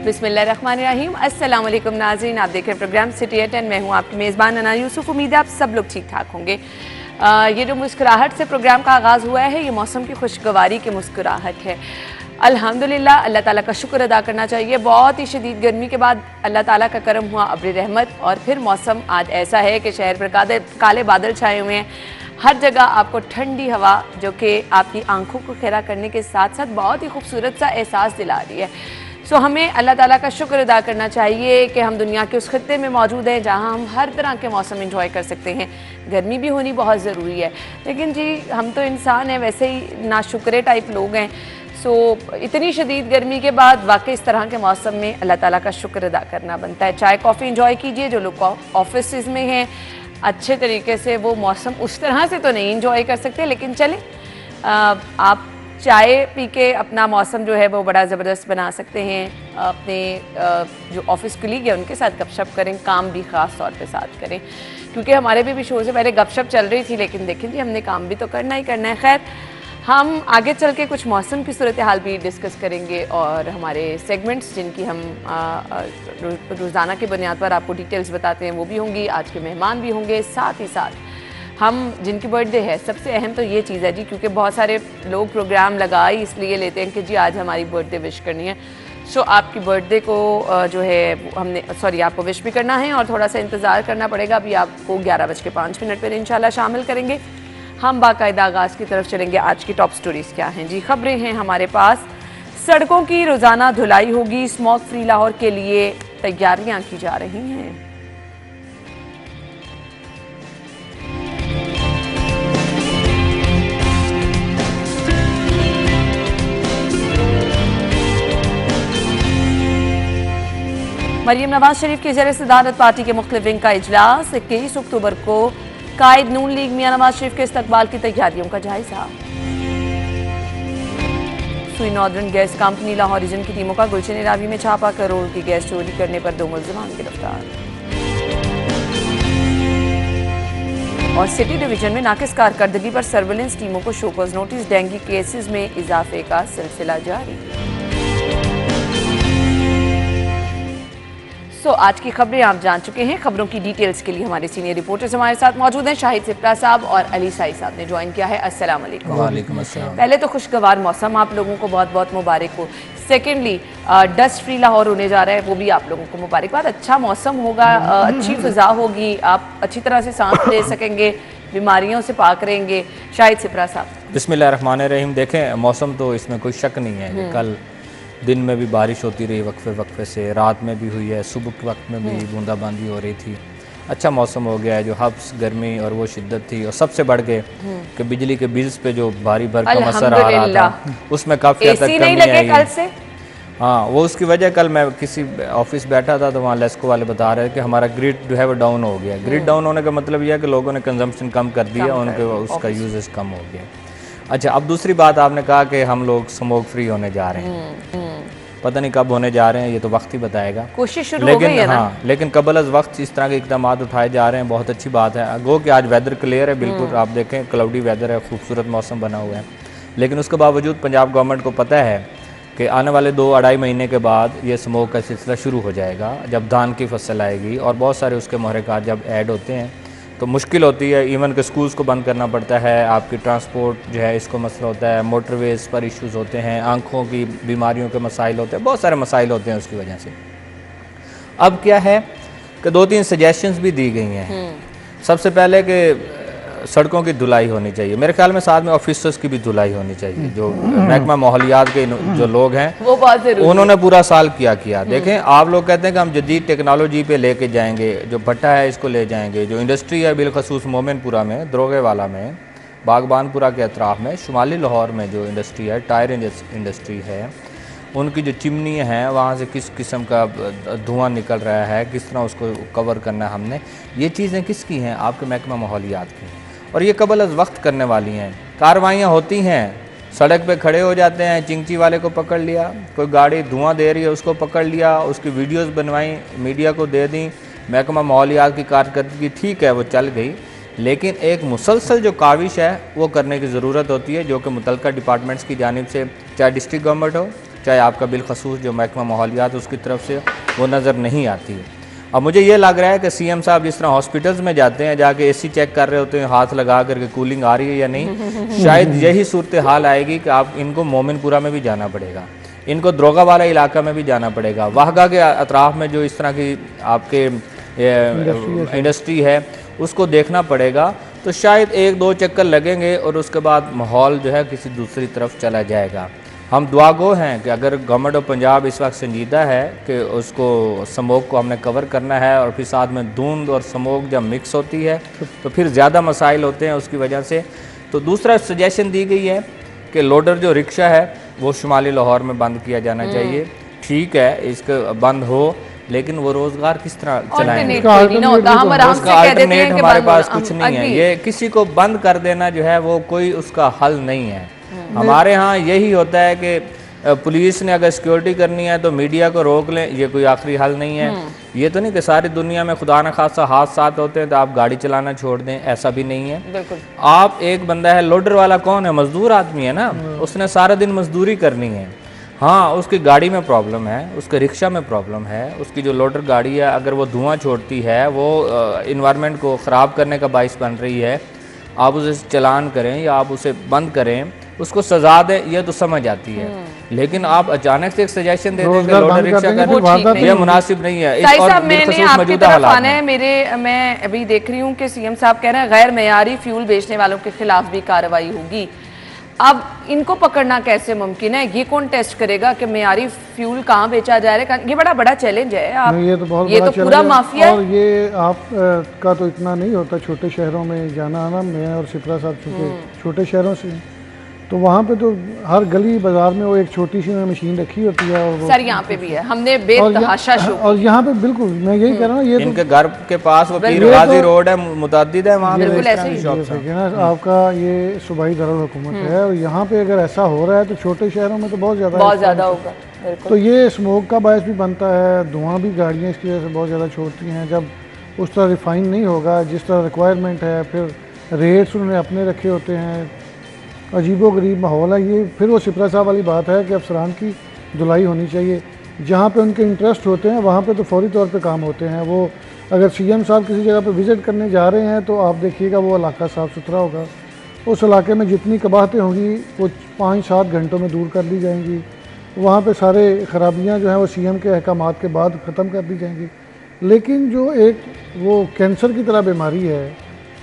बिस्मिल्लाहिर्रहमानिर्रहीम। अस्सलाम वालेकुम नाज़रीन, आप देख रहे हैं प्रोग्राम सिटी एट एंड मैं हूँ आपकी मेज़बान अना यूसुफ। उम्मीद है आप सब लोग ठीक ठाक होंगे। ये जो मुस्कुराहट से प्रोग्राम का आगाज़ हुआ है, ये मौसम की खुशगवारी की मुस्कुराहट है। अल्हम्दुलिल्लाह, अल्लाह ताला का शुक्र अदा करना चाहिए। बहुत ही शदीद गर्मी के बाद अल्लाह ताला का करम हुआ अब्र रहमत, और फिर मौसम आज ऐसा है कि शहर पर काले बादल छाए हुए हैं। हर जगह आपको ठंडी हवा जो कि आपकी आंखों को खिला करने के साथ साथ बहुत ही खूबसूरत सा एहसास दिला रही है। सो हमें अल्लाह ताला का शुक्र अदा करना चाहिए कि हम दुनिया के उस खित्ते में मौजूद हैं जहां हम हर तरह के मौसम एंजॉय कर सकते हैं। गर्मी भी होनी बहुत ज़रूरी है, लेकिन जी हम तो इंसान हैं, वैसे ही नाशुक्रे टाइप लोग हैं। सो इतनी शदीद गर्मी के बाद वाकई इस तरह के मौसम में अल्लाह ताला का शुक्र अदा करना बनता है। चाय कॉफ़ी इंजॉय कीजिए। जो लोग ऑफिस में हैं, अच्छे तरीके से वो मौसम उस तरह से तो नहीं इंजॉय कर सकते, लेकिन चलें आप चाय पी के अपना मौसम जो है वो बड़ा ज़बरदस्त बना सकते हैं। अपने जो ऑफिस कलीग है उनके साथ गपशप करें, काम भी ख़ास तौर पे साथ करें, क्योंकि हमारे भी शो से पहले गपशप चल रही थी, लेकिन देखें जी हमने काम भी तो करना ही करना है। खैर, हम आगे चल के कुछ मौसम की सूरत हाल भी डिस्कस करेंगे और हमारे सेगमेंट्स जिनकी हम रोज़ाना की बुनियाद पर आपको डिटेल्स बताते हैं वो भी होंगी। आज के मेहमान भी होंगे, साथ ही साथ हम जिनकी बर्थडे है, सबसे अहम तो ये चीज़ है जी, क्योंकि बहुत सारे लोग प्रोग्राम लगा ही इसलिए लेते हैं कि जी आज हमारी बर्थडे विश करनी है। सो आपकी बर्थडे को जो है आपको विश भी करना है और थोड़ा सा इंतज़ार करना पड़ेगा। अभी आपको 11:05 पर इंशाल्लाह शामिल करेंगे। हम बाकायदा आगाज़ की तरफ चलेंगे। आज की टॉप स्टोरीज़ क्या हैं जी? खबरें हैं हमारे पास। सड़कों की रोज़ाना धुलाई होगी, स्मोक फ्री लाहौर के लिए तैयारियां की जा रही हैं। मरियम नवाज शरीफ की ज़ेर सदारत पार्टी के मुख्तलिफ विंग का इजलास। 21 अक्टूबर को कायद नून लीग मियां नवाज शरीफ के इस्तकबाल की तैयारियों का जायजा। Sui northern gas company Lahore region की टीमों का गुलशन इरावी में छापा। करोड़ की गैस चोरी करने पर 2 मुल्ज़िमान गिरफ्तार। और सिटी डिवीजन में नाकिस कारकर्दगी पर सर्विलेंस टीमों को शोकॉज नोटिस। डेंगू केसेस में इजाफे का सिलसिला जारी। आज की खबरें आप जान चुके हैं। खबरों की डिटेल्स के लिए हमारे सीनियर रिपोर्टर्स हमारे साथ मौजूद हैं। शाहिद सिप्रा साहब और अली साई साहब ने ज्वाइन किया है। अस्सलाम वालेकुम। वालेकुम अस्सलाम। पहले तो खुशगवार मौसम, आप लोगों को बहुत बहुत मुबारक हो। सेकेंडली डस्ट फ्री लाहौर होने जा रहा है, वो भी आप लोगों को मुबारकबाद। अच्छा मौसम होगा, अच्छी फिजा होगी, आप अच्छी तरह से सांस ले सकेंगे, बीमारियों से पाक रहेंगे। शाहिद सिप्रा साहब। बिस्मिल्लाहिर्रहमानिर्रहीम। देखें, मौसम तो इसमें कोई शक नहीं है कि कल दिन में भी बारिश होती रही वक्फे वक्फे से, रात में भी हुई है, सुबह के वक्त में भी बूंदाबांदी हो रही थी। अच्छा मौसम हो गया है। जो हब्स गर्मी और वो शिद्दत थी, और सबसे बढ़ के कि बिजली के बिल्स पे जो भारी भरकम असर आ रहा था, उसमें काफ़ी हद तक कमी आई कल से। हाँ, वो उसकी वजह, कल मैं किसी ऑफिस बैठा था तो वहाँ लेस्को वाले बता रहे हैं कि हमारा ग्रिड जो है वो डाउन हो गया। ग्रिड डाउन होने का मतलब यह है कि लोगों ने कंजम्पशन कम कर दिया, उनके उसका यूजेस कम हो गया। अच्छा, अब दूसरी बात आपने कहा कि हम लोग स्मोक फ्री होने जा रहे हैं। पता नहीं कब होने जा रहे हैं, ये तो वक्त ही बताएगा। कोशिश शुरू हो गई है ना? लेकिन कबल अज वक्त इस तरह के इकदाम उठाए जा रहे हैं, बहुत अच्छी बात है। गो कि आज वेदर क्लियर है बिल्कुल, आप देखें क्लाउडी वेदर है, खूबसूरत मौसम बना हुआ है। लेकिन उसके बावजूद पंजाब गवर्नमेंट को पता है कि आने वाले 2-2.5 महीने के बाद ये स्मोक का सिलसिला शुरू हो जाएगा, जब धान की फसल आएगी और बहुत सारे उसके महरक़ात जब ऐड होते हैं तो मुश्किल होती है। इवन के स्कूल्स को बंद करना पड़ता है, आपकी ट्रांसपोर्ट जो है इसको मसला होता है, मोटरवेज़ पर इश्यूज़ होते हैं, आँखों की बीमारियों के मसाइल होते हैं, बहुत सारे मसाइल होते हैं उसकी वजह से। अब क्या है कि 2-3 सजेशंस भी दी गई हैं। सबसे पहले कि सड़कों की धुलाई होनी चाहिए, मेरे ख्याल में साथ में ऑफिसर्स की भी धुलाई होनी चाहिए। जो महकमा माहौलियात के जो लोग हैं वो बहुत ज़रूरी, उन्होंने पूरा साल किया। देखें, आप लोग कहते हैं कि हम जदीद टेक्नोलॉजी पे लेके जाएंगे, जो भट्टा है इसको ले जाएंगे, जो इंडस्ट्री है बिलखसूस मोमिनपुरा में, दरोगेवाला में, बागबानपुरा के अतराफ़ में, शुमाली लाहौर में जो इंडस्ट्री है, टायर इंडस्ट्री है, उनकी जो चिमनी है वहाँ से किस किस्म का धुआं निकल रहा है, किस तरह उसको कवर करना है हमने, ये चीज़ें किसकी हैं? आपके महकमा माहौलियात की। और ये कबल अज़ वक्त करने वाली हैं। कार्रवाइयाँ होती हैं, सड़क पे खड़े हो जाते हैं, चिंगची वाले को पकड़ लिया, कोई गाड़ी धुआं दे रही है उसको पकड़ लिया, उसकी वीडियोस बनवाई, मीडिया को दे दी। महकमा माहौलियात की कारकर्दगी ठीक है, वो चल गई, लेकिन एक मुसलसल जो काविश है वो करने की ज़रूरत होती है, जो कि मुतल्लिका डिपार्टमेंट्स की जानिब से, चाहे डिस्ट्रिक्ट गवर्नमेंट हो, चाहे आपका बिलखसूस जो महकमा माहौलियात उसकी तरफ से, वो नज़र नहीं आती है। अब मुझे ये लग रहा है कि सीएम साहब जिस तरह हॉस्पिटल्स में जाते हैं, जाके एसी चेक कर रहे होते हैं, हाथ लगा करके कूलिंग आ रही है या नहीं, शायद यही सूरत हाल आएगी कि आप इनको मोमिनपुरा में भी जाना पड़ेगा, इनको द्रोगा वाला इलाका में भी जाना पड़ेगा, वाहगा के अतराफ़ में जो इस तरह की आपके इंडस्ट्री है उसको देखना पड़ेगा। तो शायद 1-2 चक्कर लगेंगे और उसके बाद माहौल जो है किसी दूसरी तरफ चला जाएगा। हम दुआ गो हैं कि अगर गवर्नमेंट ऑफ पंजाब इस वक्त संजीदा है कि उसको स्मोक को हमने कवर करना है, और फिर साथ में धुंध और स्मोक जब मिक्स होती है तो फिर ज़्यादा मसाइल होते हैं उसकी वजह से। तो दूसरा सजेशन दी गई है कि लोडर जो रिक्शा है वो शुमाली लाहौर में बंद किया जाना चाहिए। ठीक है, इसका बंद हो, लेकिन वो रोजगार किस तरह चलाएंगे? उसका अल्टरनेट हमारे पास कुछ नहीं है। ये किसी को बंद कर देना जो है वो कोई उसका हल नहीं है। हमारे यहाँ यही होता है कि पुलिस ने अगर सिक्योरिटी करनी है तो मीडिया को रोक लें, ये कोई आखिरी हल नहीं है। ये तो नहीं कि सारी दुनिया में खुदा न खासा हादसात होते हैं तो आप गाड़ी चलाना छोड़ दें, ऐसा भी नहीं है। बिल्कुल। आप एक बंदा है, लोडर वाला कौन है? मजदूर आदमी है ना, उसने सारा दिन मजदूरी करनी है। हाँ, उसकी गाड़ी में प्रॉब्लम है, उसके रिक्शा में प्रॉब्लम है, उसकी जो लोडर गाड़ी है अगर वो धुआं छोड़ती है, वो इन्वायरमेंट को ख़राब करने का बाइस बन रही है, आप उसे चलान करें या आप उसे बंद करें, उसको सज़ा दें, ये तो समझ आती है। लेकिन आप अचानक से एक सजेशन दे दें कि लोडर रिक्शा का, ये मुनासिब नहीं है। साहिब साहब, मैंने आपकी तरफ आना है। मैं अभी देख रही हूँ कि सीएम साहब कह रहे हैं गैर मेयारी फ्यूल बेचने वालों के खिलाफ भी कार्रवाई होगी। अब इनको पकड़ना कैसे मुमकिन है? ये कौन टेस्ट करेगा कि मेयारी फ्यूल कहाँ बेचा जा रहा है? ये बड़ा चैलेंज है। आप ये तो पूरा माफिया है। और ये आप का तो इतना नहीं होता छोटे शहरों में जाना आना। मैं और सिप्रा साहब चूँकि छोटे शहरों से, तो वहाँ पे तो हर गली बाजार में वो एक छोटी सी मशीन रखी होती है। और सर यहाँ पे भी है, हमने बेतहाशा शो। और यहाँ पे बिल्कुल मैं यही कह रहा हूँ, ये इनके घर के पास वो पीर गाजी रोड है, मुतअद्दिद है वहाँ पे आपका ये सूबाई दारुल हुकूमत है, और यहाँ पे अगर ऐसा हो रहा है तो छोटे शहरों में तो बहुत ज़्यादा होगा। तो ये स्मोक का बायस भी बनता है, धुआं भी गाड़ियाँ इसकी वजह से बहुत ज़्यादा छोड़ती हैं। जब उस तरह रिफाइन नहीं होगा जिस तरह रिक्वायरमेंट है, फिर रेट्स उन्होंने अपने रखे होते हैं, अजीबो गरीब माहौल है ये। फिर वो सिप्रा साहब वाली बात है कि अफसरान की धुलाई होनी चाहिए। जहाँ पे उनके इंटरेस्ट होते हैं वहाँ पे तो फौरी तौर पे काम होते हैं। वो अगर सीएम साहब किसी जगह पे विज़िट करने जा रहे हैं तो आप देखिएगा वो इलाका साफ़ सुथरा होगा, उस इलाके में जितनी कबाहतें होंगी वो 5-7 घंटों में दूर कर ली जाएंगी। वहाँ पे सारे ख़राबियाँ जो हैं वो सीएम के अहकामात के बाद ख़त्म कर दी जाएंगी। लेकिन जो एक वो कैंसर की तरह बीमारी है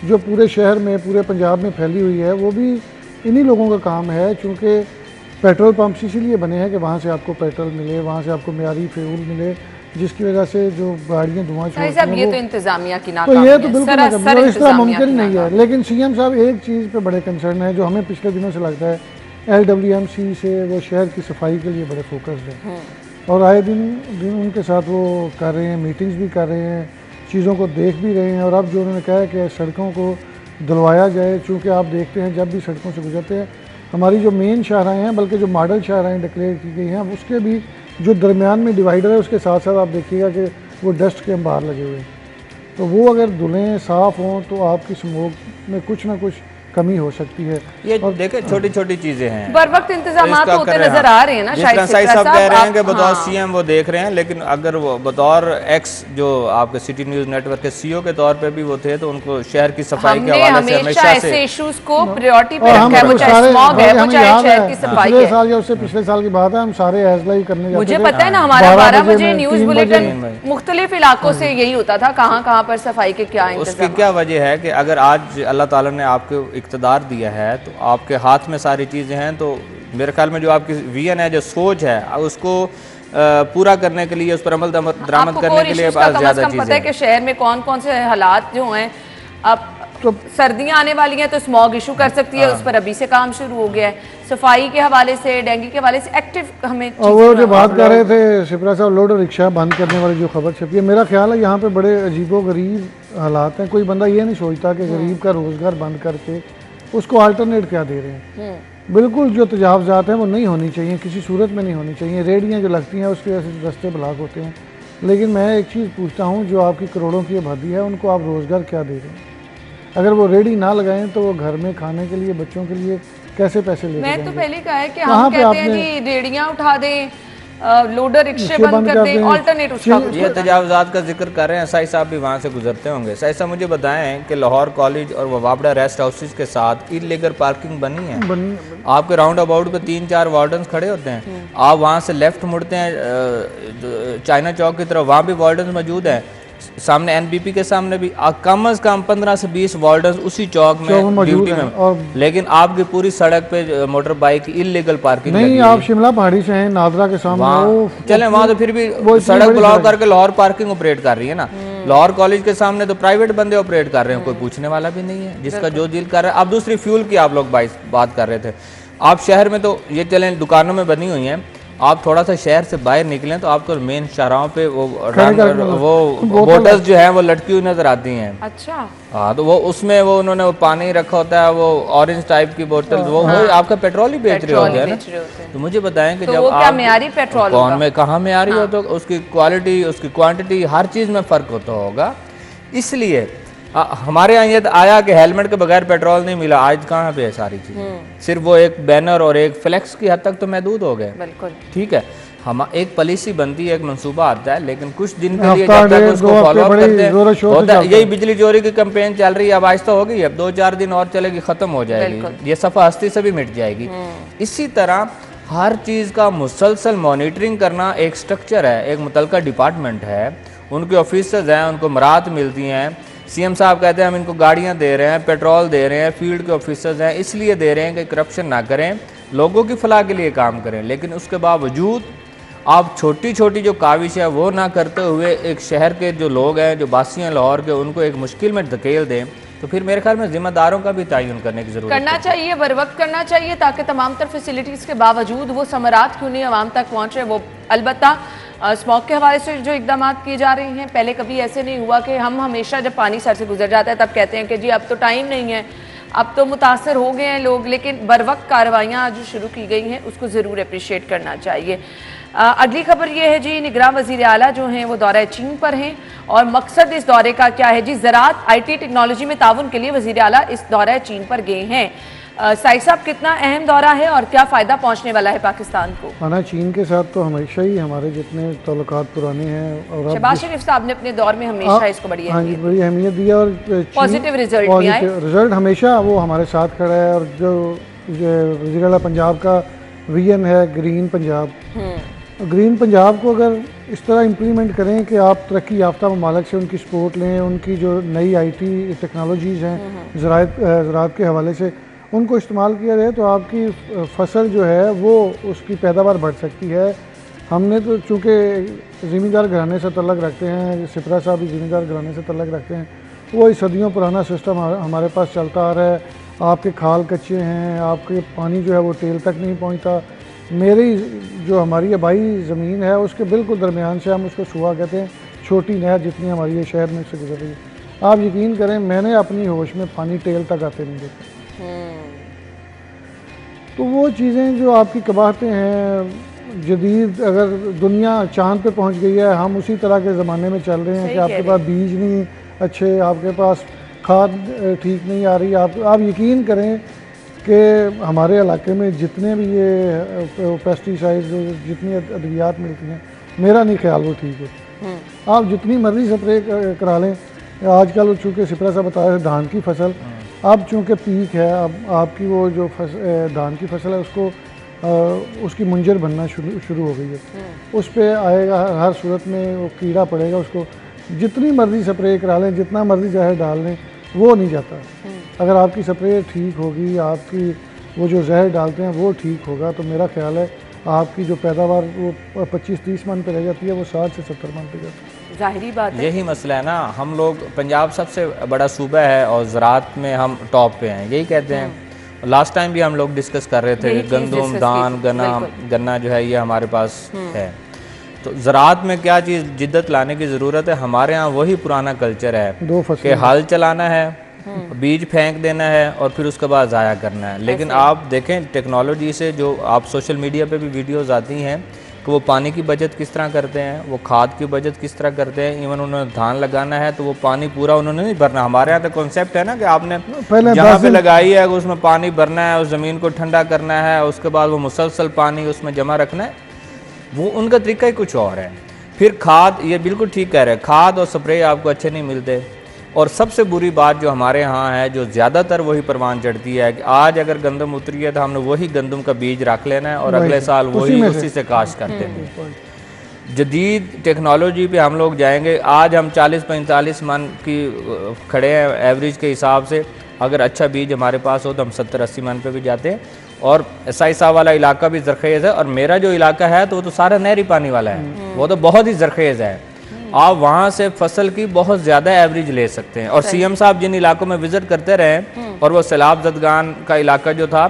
जो पूरे शहर में, पूरे पंजाब में फैली हुई है, वो भी इन्हीं लोगों का काम है। चूँकि पेट्रोल पंप्स इसीलिए बने हैं कि वहाँ से आपको पेट्रोल मिले, वहाँ से आपको मेयारी फ्यूल मिले, जिसकी वजह से जो गाड़ियाँ धुआं छोड़ती हैं, ये तो इंतजामिया की नाकामी है। तो ये तो बिल्कुल इस तरह मुमकिन नहीं है। लेकिन सीएम साहब एक चीज़ पे बड़े कंसर्न है जो हमें पिछले दिनों से लगता है, LWMC से वो शहर की सफाई के लिए बड़े फोकस्ड है, और आए दिन उनके साथ वो कर रहे हैं, मीटिंग्स भी कर रहे हैं, चीज़ों को देख भी रहे हैं। और अब जो उन्होंने कहा है कि सड़कों को धुलवाया जाए, चूँकि आप देखते हैं जब भी सड़कों से गुजरते हैं, हमारी जो मेन शाहराएँ हैं, बल्कि जो मॉडल शाहराएँ डिक्लेयर की गई हैं, उसके भी जो दरमियान में डिवाइडर है उसके साथ साथ आप देखिएगा कि वो डस्ट के अंबार लगे हुए हैं। तो वो अगर धुलें साफ़ हों तो आपकी स्मोक में कुछ ना कुछ कमी हो सकती है। ये देखें छोटी छोटी चीजें हैं, बर वक्त इंतजामात होते नजर आ रहे हैं ना। शायद साहब कह रहे हैं कि बतौर सीएम वो देख रहे हैं, लेकिन अगर वो बतौर एक्स जो आपके सिटी न्यूज नेटवर्क के सीईओ के तौर पे भी वो थे, तो उनको शहर की सफाई के हवाले से हमेशा ऐसे इश्यूज को प्रायोरिटी पे रखा है। वो चाहे स्मॉग है, वो चाहे शहर की सफाई है। साल या उससे पिछले साल की बात है, हम सारे एजला ही करने जाते थे। मुझे पता है ना, हमारा 12 बजे न्यूज बुलेटिन मुख्तलिफ इलाकों से यही होता था, कहाँ पर सफाई के क्या इंतजाम। उसकी क्या वजह है कि अगर आज अल्लाह ताला ने आपको इक़्तिदार दिया है तो आपके हाथ में सारी चीज़ें हैं, तो मेरे ख्याल में जो आपकी विजन है, जो सोच है, उसको पूरा करने के लिए, उस पर अमल दरामद करने के लिए ज़्यादा चीज़ें पता है कि शहर में कौन कौन से हालात जो हैं। अब तो सर्दियाँ आने वाली हैं तो स्मॉग इशू कर सकती है, उस पर अभी से काम शुरू हो गया है। सफाई के हवाले से, डेंगू के हवाले से एक्टिव हमें। और वो जो बात कर रहे थे सिप्रा साहब, लोड रिक्शा बंद करने वाली जो खबर छपी है, मेरा ख्याल है यहाँ पे बड़े अजीबो गरीब हालात हैं। कोई बंदा ये नहीं सोचता कि गरीब का रोज़गार बंद करके उसको अल्टरनेट क्या दे रहे हैं। बिल्कुल जो तजावज़ात हैं वो नहीं होनी चाहिए, किसी सूरत में नहीं होनी चाहिए। रेडियाँ जो लगती हैं उसकी वजह से रास्ते ब्लॉक होते हैं। लेकिन मैं एक चीज़ पूछता हूँ, जो आपकी करोड़ों की आबादी है उनको आप रोज़गार क्या दे रहे हैं? अगर वो रेडी ना लगाएं तो वो घर में खाने के लिए, बच्चों के लिए कैसे पैसे ले? मैं तो पहले कहा है कि हम कहते हैं जी रेडियां उठा दें, लोडर रिक्शे बंद कर दें, ऑल्टरनेट उसका कुछ। ये तजावुजात का जिक्र कर रहे हैं, साई साहब भी वहाँ से गुजरते होंगे। साई साहब मुझे बताएं कि लाहौर कॉलेज और ववाबड़ा रेस्ट हाउसेज के साथ इलीगल पार्किंग बनी है। आपके राउंड अबाउट पे 3-4 वार्डन्स खड़े होते हैं, आप वहाँ से लेफ्ट मुड़ते हैं चाइना चौक की तरफ, वहाँ भी वार्डन्स मौजूद हैं। सामने एनबीपी के सामने भी कम से कम 15 से 20 वार्डन्स उसी चौक में ड्यूटी में। लेकिन आपकी पूरी सड़क पे मोटर बाइक इलीगल पार्किंग नहीं। आप शिमला पहाड़ी से हैं, नादरा के सामने चले वहाँ तो फिर भी सड़क ब्लॉक करके लाहौर पार्किंग ऑपरेट कर रही है ना। लाहौर कॉलेज के सामने तो प्राइवेट बंदे ऑपरेट कर रहे हैं, कोई पूछने वाला भी नहीं है, जिसका जो दिल कर रहा है। अब दूसरी फ्यूल की आप लोग बात कर रहे थे। आप शहर में तो ये चलें दुकानों में बनी हुई हैं, आप थोड़ा सा शहर से बाहर निकलें तो आपको मेन शाहराहों पे वो बोतल्स जो है वो लटकी हुई नजर आती हैं। अच्छा। हाँ, तो वो उसमें वो उन्होंने वो पानी रखा होता है, वो ऑरेंज टाइप की बोतल, वो आपका पेट्रोल ही बेच रहे होते हैं ना। तो मुझे बताएं कि जब आप मेयारी पेट्रोल कौन में कहाँ मेयारी हो, तो उसकी क्वालिटी, उसकी क्वांटिटी, हर चीज में फर्क होता होगा। इसलिए हमारे यहाँ ये आया कि हेलमेट के बगैर पेट्रोल नहीं मिला, आज कहाँ पे है सारी चीज़। सिर्फ वो एक बैनर और एक फ्लेक्स की हद तक तो महदूद हो गए। बिल्कुल ठीक है, हम एक पॉलिसी बनती है, एक मंसूबा आता है, लेकिन कुछ दिन के लिए जब तक उसको फॉलो अप करते हैं होता है। यही बिजली चोरी की कैंपेन चल रही है, अब आहिस्ता हो गई, अब 2-4 दिन और चलेगी, खत्म हो जाएगी, ये सफा हस्ती से भी मिट जाएगी। इसी तरह हर चीज़ का मुसलसल मॉनिटरिंग करना एक स्ट्रक्चर है, एक मुतलका डिपार्टमेंट है, उनके ऑफिसर्स हैं, उनको मराहत मिलती हैं। सीएम साहब कहते हैं हम इनको गाड़ियां दे रहे हैं, पेट्रोल दे रहे हैं, फील्ड के ऑफिसर्स हैं, इसलिए दे रहे हैं कि करप्शन ना करें, लोगों की फलाह के लिए काम करें। लेकिन उसके बावजूद आप छोटी छोटी जो काविश है वो ना करते हुए एक शहर के जो लोग हैं, जो बासी हैं लाहौर के, उनको एक मुश्किल में धकेल दें, तो फिर मेरे ख्याल में जिम्मेदारों का भी तयन करने की जरूरत करना चाहिए, बर वक्त करना चाहिए, ताकि तमाम तर फैसिलिटीज़ के बावजूद वो समरात क्यों नहीं आवाम तक पहुँच रहे। वो अलबत्ता स्मॉग के हवाले से जो इकदाम किए जा रहे हैं, पहले कभी ऐसे नहीं हुआ कि हम हमेशा जब पानी सर से गुजर जाता है तब कहते हैं कि जी अब तो टाइम नहीं है, अब तो मुतासर हो गए हैं लोग। लेकिन बर वक्त कार्रवाइयाँ जो शुरू की गई हैं उसको ज़रूर अप्रिशिएट करना चाहिए। अगली खबर ये है जी, निगरान वज़ीर आला जो हैं वो दौरा चीन पर हैं, और मकसद इस दौरे का क्या है जी? ज़राअत IT टेक्नोलॉजी में ताउन के लिए वज़ीर आला इस दौरा चीन पर गए हैं। साइद साहब, कितना अहम दौरा है और क्या फ़ायदा पहुँचने वाला है पाकिस्तान को? माना चीन के साथ तो हमेशा ही हमारे जितने ताल्लुकात पुराने हैं, और शहबाज शरीफ साहब ने अपने दौर में हमेशा इसको बड़ी अहमियत दी और पॉजिटिव रिजल्ट हमेशा वो हमारे साथ खड़ा है। और जो वज़ीर आला पंजाब का विजन है ग्रीन पंजाब, ग्रीन पंजाब को अगर इस तरह इम्प्लीमेंट करें कि आप तरक्की याफ्ता ममालिक से उनकी सपोर्ट लें, उनकी जो नई IT टेक्नोलॉजीज़ हैं ज़राअत के हवाले से उनको इस्तेमाल किया जाए, तो आपकी फसल जो है वो उसकी पैदावार बढ़ सकती है। हमने तो चूँकि ज़मींदार घराने से तल्लक रखते हैं, सिपरा साहब भी ज़मींदार घराने से तल्लक रखते हैं, वो सदियों पुराना सिस्टम हमारे पास चलता आ रहा है। आपके खाल कच्चे हैं, आपके पानी जो है वो टेल तक नहीं पहुँचता। मेरी जो हमारी आबाई ज़मीन है उसके बिल्कुल दरमियान से, हम उसको सुहा कहते हैं, छोटी नहर जितनी हमारी ये शहर में से गुजर रही है। आप यकीन करें मैंने अपनी होश में पानी टेल तक आते नहीं देखे। तो वो चीज़ें जो आपकी कबाहतें हैं, जदीद अगर दुनिया चांद पे पहुंच गई है, हम उसी तरह के ज़माने में चल रहे हैं कि आपके पास बीज नहीं अच्छे, आपके पास खाद ठीक नहीं आ रही। आप यकीन करें कि हमारे इलाके में जितने भी ये पेस्टिसाइड्स, जितनी अद्वियात मिलती हैं, मेरा नहीं ख्याल वो ठीक है। आप जितनी मर्जी स्प्रे करा लें, आजकल वो चूँकि सिपरा साहब बताया धान की फसल, अब चूँकि पीक है, अब आपकी वो जो धान की फसल है उसको उसकी मुंजर बनना शुरू हो गई है, उस पर आएगा, हर सूरत में वो कीड़ा पड़ेगा, उसको जितनी मर्जी स्प्रे करा लें, जितना मर्जी जहर डाल लें, वो नहीं जाता। अगर आपकी स्प्रे ठीक होगी, आपकी वो जो जहर डालते हैं वो ठीक होगा, तो मेरा ख्याल है आपकी जो पैदावार वो 25-30 मन पे रह जाती है, वो 60 से 70 मन पे जाती है। जाहिरी बात है, यही मसला है ना। हम लोग, पंजाब सबसे बड़ा सूबा है और ज़राअत में हम टॉप पे हैं, यही कहते हैं। लास्ट टाइम भी हम लोग डिस्कस कर रहे थे कि गंदम, धान, गन्ना जो है ये हमारे पास है। तो ज़राअत में क्या चीज़ जिद्दत लाने की ज़रूरत है? हमारे यहाँ वही पुराना कल्चर है कि हल चलाना है, बीज फेंक देना है और फिर उसके बाद ज़ाया करना है। लेकिन आप देखें टेक्नोलॉजी से, जो आप सोशल मीडिया पे भी वीडियोस आती हैं कि वो पानी की बचत किस तरह करते हैं, वो खाद की बचत किस तरह करते हैं। इवन उन्होंने धान लगाना है तो वो पानी पूरा उन्होंने नहीं भरना। हमारे यहाँ तो कॉन्सेप्ट है ना कि आपने जहाँ पे लगाई है उसमें पानी भरना है, उस ज़मीन को ठंडा करना है, उसके बाद वो मुसलसल पानी उसमें जमा रखना है। वो उनका तरीका ही कुछ और है। फिर खाद, ये बिल्कुल ठीक कह रहे हैं, खाद और स्प्रे आपको अच्छे नहीं मिलते। और सबसे बुरी बात जो हमारे यहाँ है, जो ज़्यादातर वही परवान चढ़ती है कि आज अगर गंदम उतरी है तो हमने वही गंदम का बीज रख लेना है और अगले साल वही उसी से काश्त करते हैं। जदीद टेक्नोलॉजी पे हम लोग जाएंगे। आज हम 40-45 मन की खड़े हैं एवरेज के हिसाब से। अगर अच्छा बीज हमारे पास हो तो हम 70-80 मन पे भी जाते हैं। और एसआई साहब वाला इलाका भी ज़रखेज़ है, और मेरा जो इलाका है तो वो तो सारा नहरी पानी वाला है, वो तो बहुत ही ज़रखेज़ है। आप वहाँ से फसल की बहुत ज़्यादा एवरेज ले सकते हैं। और सीएम साहब जिन इलाकों में विज़िट करते रहे, और वो सैलाब ज़दगान का इलाका जो था,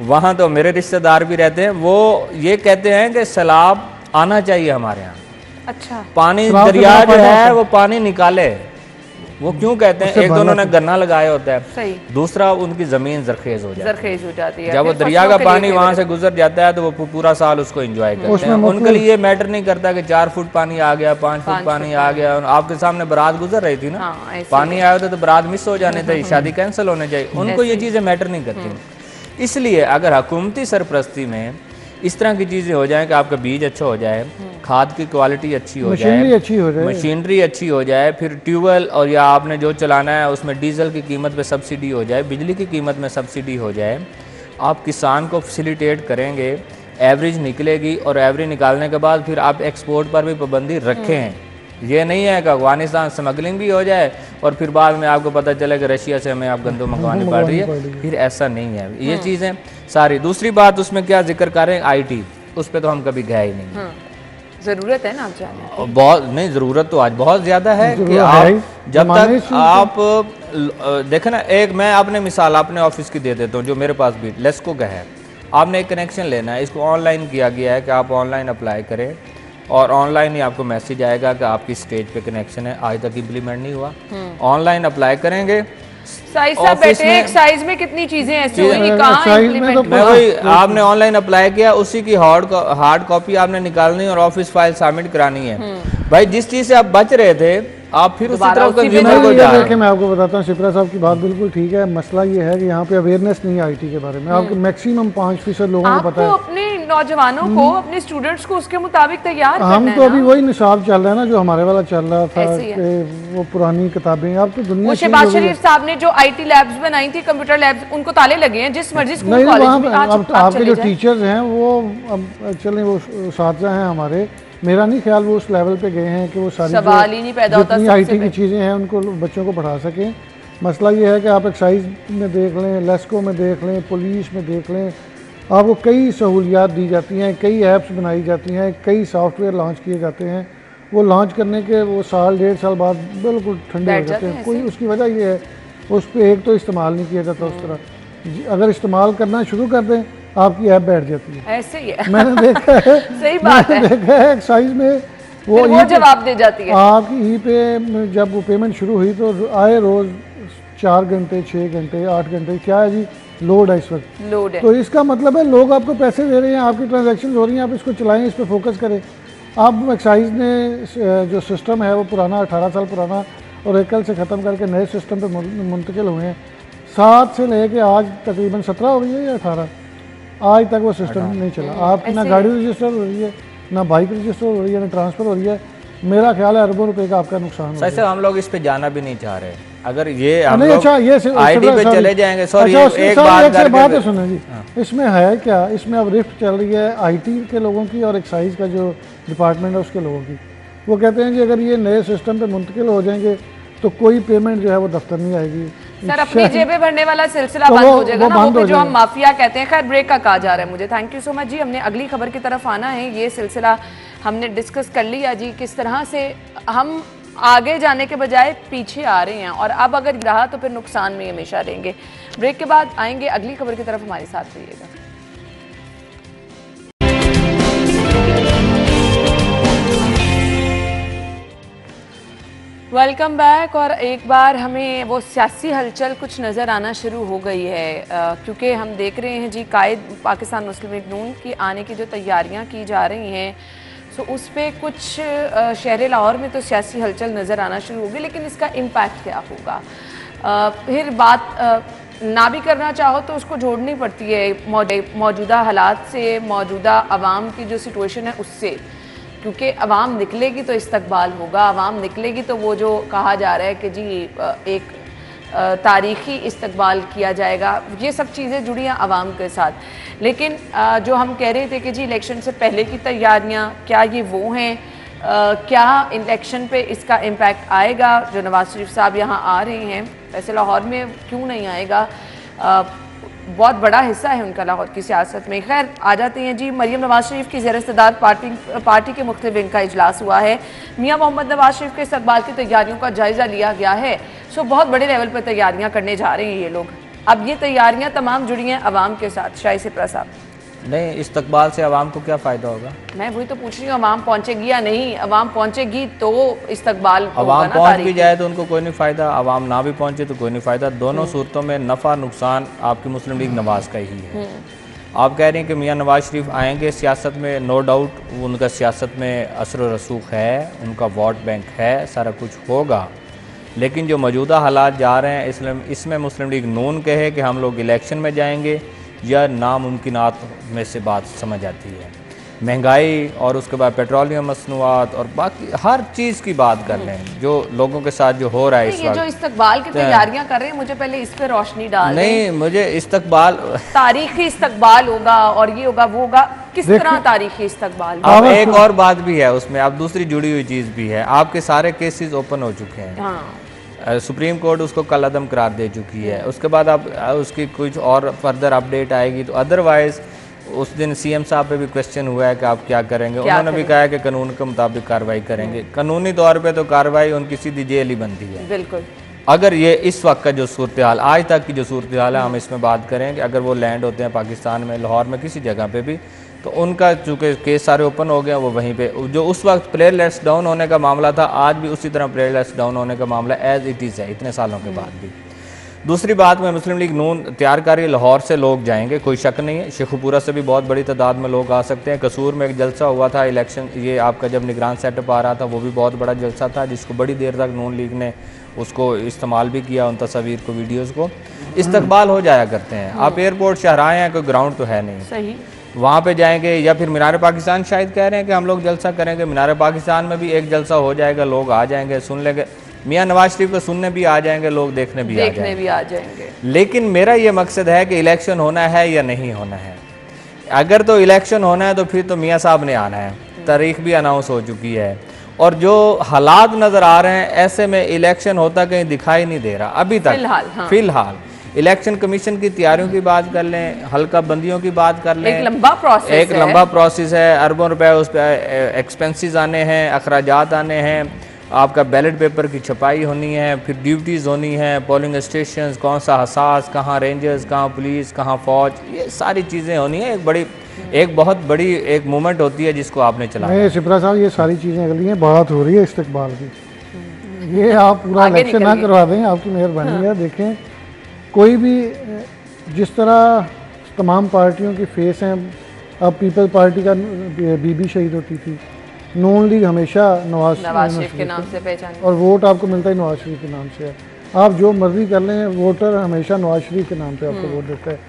वहाँ तो मेरे रिश्तेदार भी रहते हैं, वो ये कहते हैं कि सैलाब आना चाहिए हमारे यहाँ। अच्छा, पानी दरिया जो है वो पानी निकाले। वो क्यों कहते हैं? एक तो उन्होंने गन्ना लगाया होता है, सही। दूसरा उनकी जमीन जरखेज हो जाती है। जब वो दरिया का पानी वहां से गुजर जाता है तो वो पूरा साल उसको एंजॉय करते हैं। उनके लिए ये मैटर नहीं करता कि 4 फुट पानी आ गया, 5 फुट पानी आ गया। आपके सामने बारात गुजर रही थी ना, पानी आया होता तो बारात मिस हो जाने चाहिए, शादी कैंसिल होने चाहिए। उनको ये चीजें मैटर नहीं करती। इसलिए अगर हुकूमती सरपरस्ती में इस तरह की चीज़ें हो जाएं कि आपका बीज अच्छा हो जाए, खाद की क्वालिटी अच्छी हो जाए, मशीनरी अच्छी हो जाए, फिर ट्यूबवेल और या आपने जो चलाना है उसमें डीजल की कीमत पे सब्सिडी हो जाए, बिजली की कीमत में सब्सिडी हो जाए, आप किसान को फैसिलिटेट करेंगे, एवरेज निकलेगी। और एवरेज निकालने के बाद फिर आप एक्सपोर्ट पर भी पाबंदी रखें। ये नहीं है कि अफगानिस्तान स्मगलिंग भी हो जाए और फिर बाद में आपको पता चले कि रशिया से हमें आप गंदम मंगवानी पड़ रही है, फिर ऐसा नहीं है। ये चीज़ें सारी। दूसरी बात उसमें क्या जिक्र करें, आईटी, उस पर तो हम कभी गए ही नहीं। ज़रूरत है ना आप जाने, बहुत नहीं, ज़रूरत तो आज बहुत ज़्यादा है कि आप जब तक आप देखें ना, एक मैं अपने मिसाल अपने ऑफिस की दे देता हूँ जो मेरे पास भी लेस्को का है। आपने एक कनेक्शन लेना है, इसको ऑनलाइन किया गया है कि आप ऑनलाइन अप्लाई करें और ऑनलाइन ही आपको मैसेज आएगा कि आपकी स्टेज पे कनेक्शन है। आज तक इम्प्लीमेंट नहीं हुआ। ऑनलाइन अप्लाई करेंगे। साइज साहब बैठे, एक साइज में कितनी चीजें ऐसी हुई, कहाँ इम्प्लीमेंट मैं वही, आपने ऑनलाइन अप्लाई किया, उसी की हार्ड कॉपी आपने निकालनी और ऑफिस फाइल सबमिट करानी है। भाई जिस चीज से आप बच रहे थे आप फिर उसी तरफ कंज्यूमर को जा रहे हैं। मैं आपको बताता हूँ, शिप्रा साहब की बात बिल्कुल ठीक है। मसला ये है कि यहाँ पे अवेयरनेस नहीं है आईटी के बारे में। आपके मैक्सिमम 5% लोगों को पता है। अपने नौजवानों को, अपने स्टूडेंट्स को उसके मुताबिक तैयार करना है। हम तो अभी वही निसाब चल रहा है ना जो हमारे वाला चल रहा था कि वो पुरानी किताबें। अब तो दुनिया शहबाज शरीफ साहब ने जो आईटी लैब्स बनाई थी, कंप्यूटर लैब्स, उनको ताले लगे हैं। जिस मर्जी स्कूल कॉलेज में आपके जो टीचर्स हैं वो अब चलें, वो साथी हैं हमारे, मेरा नहीं ख्याल वो उस लेवल पे गए हैं कि वो सारी सवाल ही नहीं पैदा होता, जितनी आईटी की चीज़ें हैं उनको बच्चों को पढ़ा सकें। मसला ये है कि आप एक्साइज में देख लें, लेस्को में देख लें, पुलिस में देख लें, आपको कई सहूलियात दी जाती हैं, कई ऐप्स बनाई जाती हैं, कई सॉफ्टवेयर लॉन्च किए जाते हैं। वो लॉन्च करने के वो साल 1.5 साल बाद बिल्कुल ठंडे हो जाते हैं। कोई उसकी वजह ये है उस पर एक तो इस्तेमाल नहीं किया जाता उस तरह। अगर इस्तेमाल करना शुरू कर दें आपकी ऐप बैठ जाती है। ऐसे ही है, मैंने देखा है। सही बात है। देखा है एक्साइज में वो जवाब दे जाती है आपकी ई पे। जब वो पेमेंट शुरू हुई तो आए रोज 4 घंटे 6 घंटे 8 घंटे, क्या है जी लोड है इस वक्त, लोड है। तो इसका मतलब है लोग आपको पैसे दे रहे हैं, आपकी ट्रांजैक्शन हो रही हैं, आप इसको चलाएं, इस पर फोकस करें। आप एक्साइज ने जो सिस्टम है वो पुराना 18 साल पुराना और एकल से ख़त्म करके नए सिस्टम पे मुंतकिल हुए हैं। 7 से लेके आज तकरीबन 17 हो गई है या 18, आज तक वो सिस्टम नहीं चला। आपकी ना गाड़ी रजिस्टर हो रही है, ना बाइक रजिस्टर हो रही है, ना ट्रांसफ़र हो रही है। मेरा ख्याल है अरबों रुपए का आपका नुकसान हो रहा है। हम लोग इस पे जाना भी नहीं चाह रहे। अगर ये हम लोग आईटी पे चले जाएंगे, सॉरी एक बात है सुनो जी, इसमें है क्या, इसमें अब रिफ्ट चल रही है आईटी के लोगों की और एक्साइज का जो डिपार्टमेंट है उसके लोगों की। वो कहते हैं कि अगर ये नए सिस्टम पे मुंतकिल हो जाएंगे तो कोई पेमेंट जो है वो दफ्तर नहीं आएगी। सर अपनी जेबें भरने वाला सिलसिला बंद हो जाएगा ना, वो जो हम माफिया कहते हैं। खैर ब्रेक का कहा जा रहा है मुझे। थैंक यू सो मच जी। हमने अगली खबर की तरफ आना है। ये सिलसिला हमने डिस्कस कर लिया जी, किस तरह से हम आगे जाने के बजाय पीछे आ रहे हैं और अब अगर रहा तो फिर नुकसान में हमेशा रहेंगे। ब्रेक के बाद आएंगे अगली खबर की तरफ, हमारे साथ रहिएगा। Welcome back. और एक बार हमें वो सियासी हलचल कुछ नज़र आना शुरू हो गई है, क्योंकि हम देख रहे हैं जी कायद पाकिस्तान मुस्लिम लीग नून की आने की जो तैयारियां की जा रही हैं, सो उस पर कुछ शहर लाहौर में तो सियासी हलचल नज़र आना शुरू होगी, लेकिन इसका इम्पैक्ट क्या होगा? फिर बात ना भी करना चाहो तो उसको जोड़नी पड़ती है मौजूदा हालात से, मौजूदा अवाम की जो सिचुएशन है उससे, क्योंकि अवाम निकलेगी तो इस्तकबाल होगा, अवाम निकलेगी तो वो जो कहा जा रहा है कि जी एक तारीख़ी इस्तकबाल किया जाएगा, ये सब चीज़ें जुड़ी हैं अवाम के साथ। लेकिन जो हम कह रहे थे कि जी इलेक्शन से पहले की तैयारियां क्या ये वो हैं, क्या इलेक्शन पे इसका इम्पैक्ट आएगा? जो नवाज शरीफ साहब यहाँ आ रहे हैं, वैसे लाहौर में क्यों नहीं आएगा, बहुत बड़ा हिस्सा है उनका लाहौर की सियासत में। खैर आ जाते हैं जी, मरियम नवाज शरीफ की ज़ेर-ए-इक़्तिदार पार्टी के मुख्तलिफ विंग का इजलास हुआ है। मियाँ मोहम्मद नवाज शरीफ के इस्तकबाल की तैयारियों का जायज़ा लिया गया है। सो बहुत बड़े लेवल पर तैयारियाँ करने जा रहे हैं ये लोग। अब ये तैयारियाँ तमाम जुड़ी हैं अवाम के साथ। शाही सिप्रा साहब, नहीं, इस्तकबाल से आवाम को क्या फ़ायदा होगा? मैं वही तो पूछ रही हूँ, अवाम पहुँचेगी या नहीं? अवाम पहुँचेगी तो इस्तकबाल, अवाम पहुँच भी जाए तो उनको कोई नहीं फ़ायदा, अवाम ना भी पहुँचे तो कोई नहीं फ़ायदा। दोनों सूरतों में नफ़ा नुकसान आपकी मुस्लिम लीग नवाज का ही है। आप कह रही हैं कि मियाँ नवाज शरीफ आएंगे सियासत में, नो डाउट उनका सियासत में असर व रसूख है, उनका वोट बैंक है, सारा कुछ होगा। लेकिन जो मौजूदा हालात जा रहे हैं इसमें मुस्लिम लीग नून कहे कि हम लोग इलेक्शन में जाएंगे या नामुमकिनात में से बात समझ आती है। महंगाई और उसके बाद पेट्रोलियम मसनूआत और बाकी हर चीज़ की बात कर रहे हैं, जो लोगों के साथ जो हो रहा है इस वक्त। जो इस्तकबाल की तैयारियां कर रहे हैं, मुझे पहले इस पे रोशनी डाल नहीं, मुझे इस्तकबाल तारीखी इस्तकबाल होगा और ये होगा वो होगा, किस तरह तारीखी इस्तकबाल? अब एक और बात भी है उसमें, अब दूसरी जुड़ी हुई चीज़ भी है। आपके सारे केसेस ओपन हो चुके हैं। हाँ। सुप्रीम कोर्ट उसको कल अदम करार दे चुकी है। उसके बाद अब उसकी कुछ और फर्दर अपडेट आएगी तो अदरवाइज़ उस दिन सीएम साहब पे भी क्वेश्चन हुआ है कि आप क्या करेंगे। उन्होंने भी कहा है कि कानून के मुताबिक कार्रवाई करेंगे। कानूनी तौर पे तो कार्रवाई उनकी सीधी जेल ही बनती है। बिल्कुल। अगर ये इस वक्त का जो सूरत हाल, आज तक की जो सूरत हाल है, हम इसमें बात करें कि अगर वो लैंड होते हैं पाकिस्तान में, लाहौर में, किसी जगह पे भी, तो उनका चूँकि केस सारे ओपन हो गए, वो वहीं पे जो उस वक्त प्लेयर लेट्स डाउन होने का मामला था, आज भी उसी तरह प्लेयर लेट्स डाउन होने का मामला एज इट इज़ है, इतने सालों के बाद भी। दूसरी बात में मुस्लिम लीग नून तैयार कर रही है, लाहौर से लोग जाएंगे, कोई शक नहीं है। शेखुपुरा से भी बहुत बड़ी तादाद में लोग आ सकते हैं। कसूर में एक जलसा हुआ था इलेक्शन, ये आपका जब निगरान सेटअप आ रहा था, वो भी बहुत बड़ा जलसा था, जिसको बड़ी देर तक नून लीग ने उसको इस्तेमाल भी किया, उन तस्वीर को, वीडियोज़ को। इस्तकबाल हो जाया करते हैं। आप एयरपोर्ट शहराए हैं, कोई ग्राउंड तो है नहीं, सही, वहाँ पे जाएंगे। या फिर मीनार पाकिस्तान शायद कह रहे हैं कि हम लोग जलसा करेंगे, मीनार पाकिस्तान में भी एक जलसा हो जाएगा, लोग आ जाएंगे, सुन लेंगे। मियाँ नवाज शरीफ को सुनने भी आ जाएंगे लोग, देखने भी आ जाएंगे। लेकिन मेरा ये मकसद है कि इलेक्शन होना है या नहीं होना है। अगर तो इलेक्शन होना है तो फिर तो मियाँ साहब ने आना है, तारीख भी अनाउंस हो चुकी है। और जो हालात नज़र आ रहे हैं, ऐसे में इलेक्शन होता कहीं दिखाई नहीं दे रहा अभी तक। फिलहाल इलेक्शन कमीशन की तैयारियों की बात कर लें, हल्का बंदियों की बात कर लें, एक लंबा प्रोसेस है। अरबों रुपए उस पर एक्सपेंसेस आने हैं, अखराजात आने हैं, आपका बैलेट पेपर की छपाई होनी है, फिर ड्यूटीज़ होनी है, पोलिंग स्टेशंस, कौन सा हसास, कहाँ रेंजर्स, कहाँ पुलिस, कहाँ फ़ौज, ये सारी चीज़ें होनी है। एक बहुत बड़ी एक मूवमेंट होती है जिसको आपने चलाया। नहीं सिप्रा साहब, ये सारी चीज़ें अगली हैं, बात हो रही है इस्तकबाल की। ये आप पूरा इलेक्शन ना करवा दें, आपकी मेहरबानी है। देखें, कोई भी जिस तरह तमाम पार्टियों की फेस हैं, अब पीपल पार्टी का बीबी शहीद होती थी, नून लीग हमेशा नवाज शरीफ के नाम से पहचानी, और वोट आपको मिलता ही नवाज शरीफ के नाम से है। आप जो मर्जी कर लें, वोटर हमेशा नवाज शरीफ के नाम पे आपको वोट देता है।